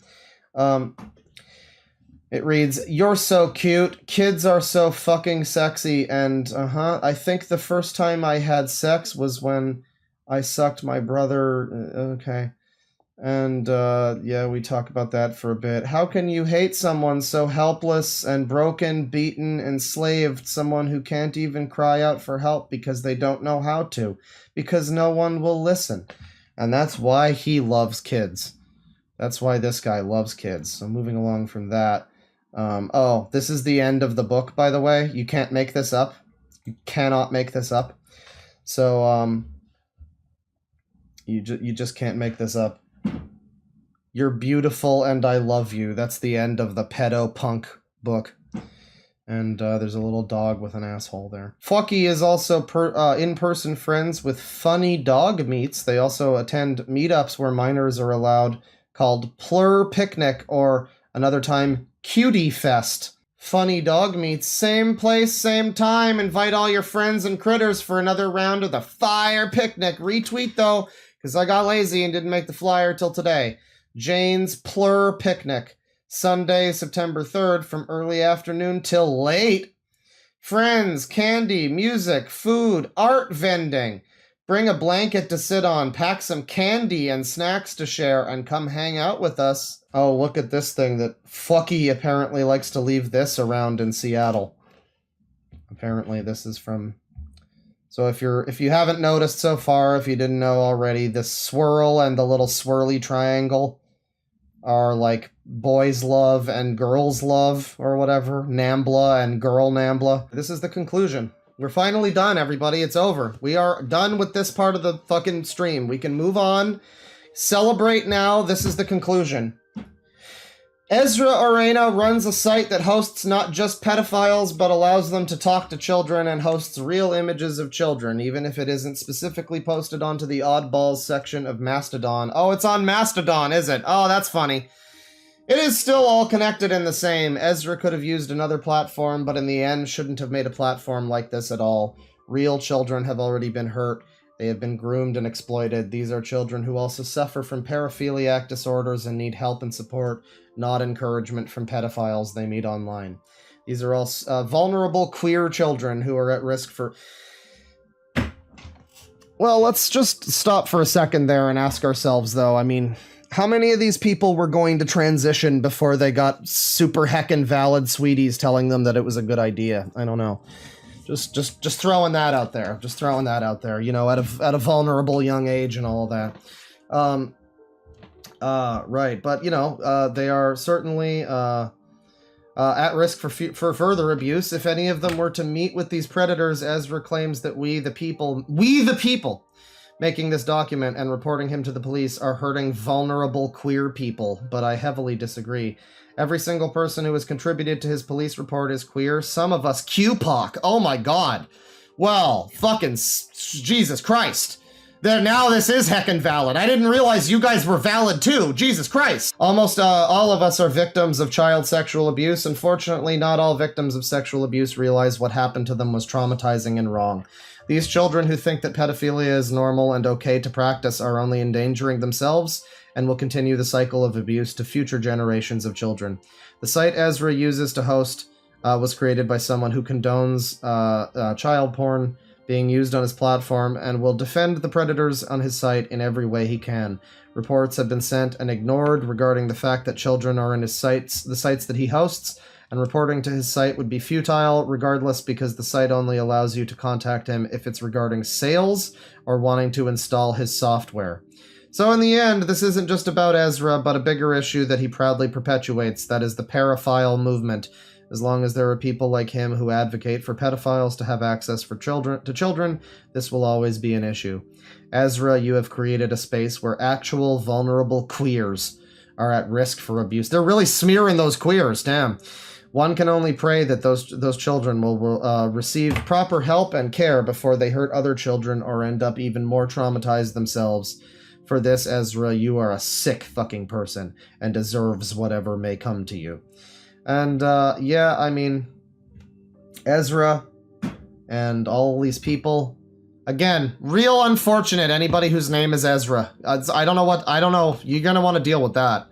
It reads, "You're so cute. Kids are so fucking sexy." And I think the first time I had sex was when I sucked my brother. Okay. And, yeah, we talk about that for a bit. How can you hate someone so helpless and broken, beaten, enslaved, someone who can't even cry out for help because they don't know how to, because no one will listen? And that's why he loves kids. That's why this guy loves kids. So moving along from that. Oh, this is the end of the book, by the way. You can't make this up. You cannot make this up. So, you just can't make this up. You're beautiful and I love you. That's the end of the pedo punk book. And there's a little dog with an asshole there. Fucky is also in-person friends with Funny Dog Meets. They also attend meetups where minors are allowed, called Plur Picnic, or another time, Cutie Fest. Funny Dog Meets, same place, same time. Invite all your friends and critters for another round of the fire picnic. Retweet though, because I got lazy and didn't make the flyer till today. Jane's Plur Picnic. Sunday, September 3rd, from early afternoon till late. Friends, candy, music, food, art vending. Bring a blanket to sit on, pack some candy and snacks to share, and come hang out with us. Oh, look at this thing that Fucky apparently likes to leave this around in Seattle. Apparently this is from... So if you haven't noticed so far, if you didn't know already, the swirl and the little swirly triangle are like boys love and girls love, or whatever. Nambla and girl Nambla. This is the conclusion. We're finally done, everybody. It's over. We are done with this part of the fucking stream. We can move on. Celebrate now. This is the conclusion. Ezra Arena runs a site that hosts not just pedophiles, but allows them to talk to children and hosts real images of children, even if it isn't specifically posted onto the oddballs section of Mastodon. Oh, it's on Mastodon, is it? Oh, that's funny. It is still all connected in the same. Ezra could have used another platform, but in the end shouldn't have made a platform like this at all. Real children have already been hurt. They have been groomed and exploited. These are children who also suffer from paraphiliac disorders and need help and support, not encouragement from pedophiles they meet online. These are all vulnerable queer children who are at risk for... Well, let's just stop for a second there and ask ourselves, though, I mean... How many of these people were going to transition before they got super heckin' valid sweeties telling them that it was a good idea? I don't know. Just throwing that out there. Just throwing that out there. You know, at a vulnerable young age and all that. Right. But you know, they are certainly at risk for further abuse. If any of them were to meet with these predators, Ezra claims that we the people making this document and reporting him to the police are hurting vulnerable queer people, but I heavily disagree. Every single person who has contributed to his police report is queer. Some of us QPOC. Oh my god. Well, fucking Jesus Christ. Now this is heckin' valid. I didn't realize you guys were valid too. Jesus Christ. Almost all of us are victims of child sexual abuse. Unfortunately, not all victims of sexual abuse realize what happened to them was traumatizing and wrong. These children who think that pedophilia is normal and okay to practice are only endangering themselves and will continue the cycle of abuse to future generations of children. The site Ezra uses to host was created by someone who condones child porn being used on his platform and will defend the predators on his site in every way he can. Reports have been sent and ignored regarding the fact that children are in his sites, the sites that he hosts, and reporting to his site would be futile regardless because the site only allows you to contact him if it's regarding sales or wanting to install his software. So in the end, this isn't just about Ezra, but a bigger issue that he proudly perpetuates, that is the paraphile movement. As long as there are people like him who advocate for pedophiles to have access to children, this will always be an issue. Ezra, you have created a space where actual vulnerable queers are at risk for abuse. They're really smearing those queers, damn. One can only pray that those children will receive proper help and care before they hurt other children or end up even more traumatized themselves. For this, Ezra, you are a sick fucking person and deserves whatever may come to you. And, yeah, I mean, Ezra and all these people, again, real unfortunate, anybody whose name is Ezra. I don't know, you're gonna want to deal with that.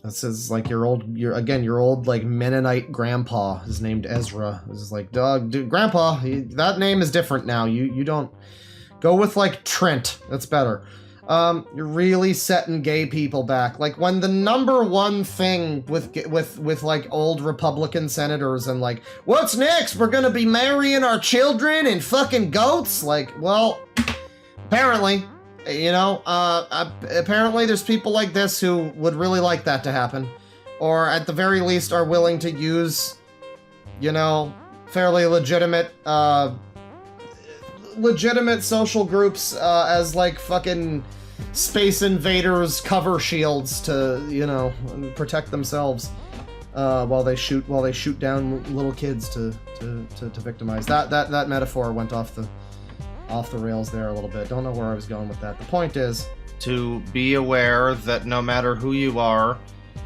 This is like your old, like, Mennonite grandpa is named Ezra. This is like, dude, grandpa, that name is different now. You don't, go with, like, Trent, that's better. You're really setting gay people back. Like, when the #1 thing with like old Republican senators and like, what's next? We're gonna be marrying our children and fucking goats? Like, well, apparently You know, apparently there's people like this who would really like that to happen. Or at the very least are willing to use, you know, fairly legitimate social groups as like fucking Space Invaders cover shields to, you know, protect themselves while they shoot down little kids to victimize. That metaphor went off the rails there a little bit. Don't know where I was going with that. The point is to be aware that no matter who you are,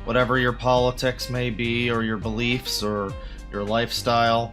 whatever your politics may be, or your beliefs, or your lifestyle,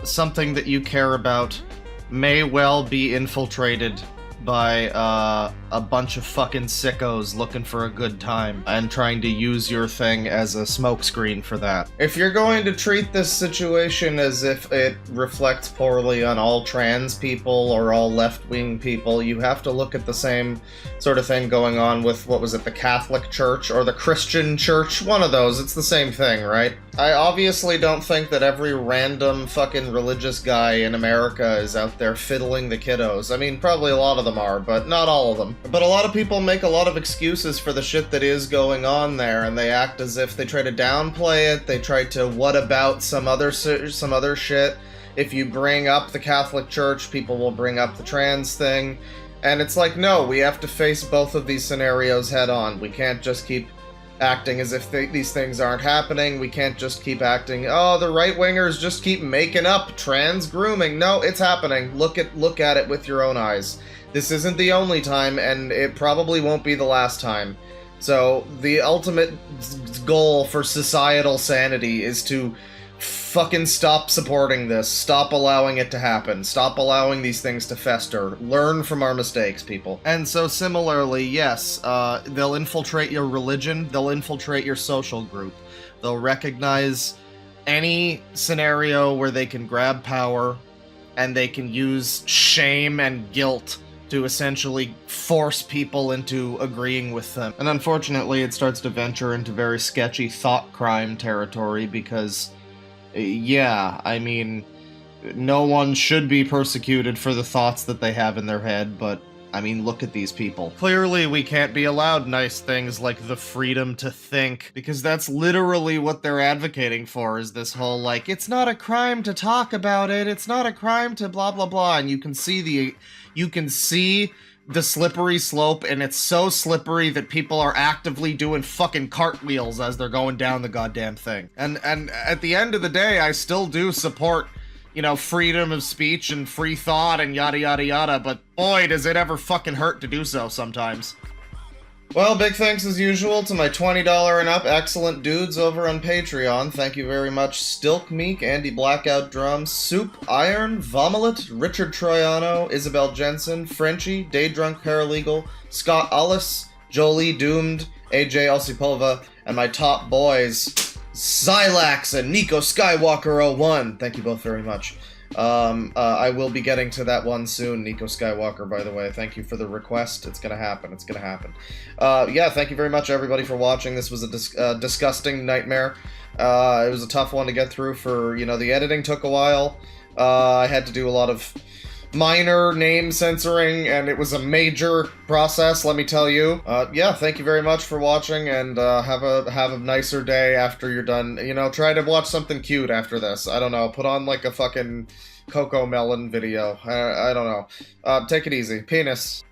something that you care about may well be infiltrated by a bunch of fucking sickos looking for a good time and trying to use your thing as a smokescreen for that. If you're going to treat this situation as if it reflects poorly on all trans people or all left-wing people, you have to look at the same sort of thing going on with, what was it, the Catholic Church or the Christian Church? One of those. It's the same thing, right? I obviously don't think that every random fucking religious guy in America is out there fiddling the kiddos. I mean, probably a lot of them are, but not all of them. But a lot of people make a lot of excuses for the shit that is going on there, and they act as if they try to downplay it, they try to what about some other shit. If you bring up the Catholic Church, people will bring up the trans thing. And it's like, no, we have to face both of these scenarios head on. We can't just keep acting as if these things aren't happening. We can't just keep acting, oh, the right-wingers just keep making up trans grooming. No, it's happening. Look at it with your own eyes. This isn't the only time, and it probably won't be the last time. So, the ultimate goal for societal sanity is to fucking stop supporting this. Stop allowing it to happen. Stop allowing these things to fester. Learn from our mistakes, people. And so similarly, yes, they'll infiltrate your religion. They'll infiltrate your social group. They'll recognize any scenario where they can grab power and they can use shame and guilt to essentially force people into agreeing with them. And unfortunately, it starts to venture into very sketchy thought crime territory because, yeah, I mean, no one should be persecuted for the thoughts that they have in their head, but, I mean, look at these people. Clearly, we can't be allowed nice things like the freedom to think, because that's literally what they're advocating for, is this whole, like, it's not a crime to talk about it, it's not a crime to blah blah blah, and you can see the slippery slope, and it's so slippery that people are actively doing fucking cartwheels as they're going down the goddamn thing. And at the end of the day, I still do support, you know, freedom of speech and free thought and yada yada yada, but boy, does it ever fucking hurt to do so sometimes. Well, big thanks as usual to my $20 and up excellent dudes over on Patreon. Thank you very much, Stilk Meek, Andy Blackout Drums, Soup, Iron, Vomilet, Richard Troiano, Isabel Jensen, Frenchie, Daydrunk Paralegal, Scott Ullis, Jolie Doomed, AJ Osipova, and my top boys, Xylax and Nico Skywalker 01. Thank you both very much. I will be getting to that one soon, Nico Skywalker, by the way. Thank you for the request. It's gonna happen. It's gonna happen. Yeah, thank you very much, everybody, for watching. This was a disgusting nightmare. It was a tough one to get through for, you know, the editing took a while. I had to do a lot of minor name censoring, and it was a major process, let me tell you. Yeah, thank you very much for watching, and have a nicer day after you're done. You know, try to watch something cute after this. I don't know, put on like a fucking Coco Melon video. I don't know. Take it easy. Penis.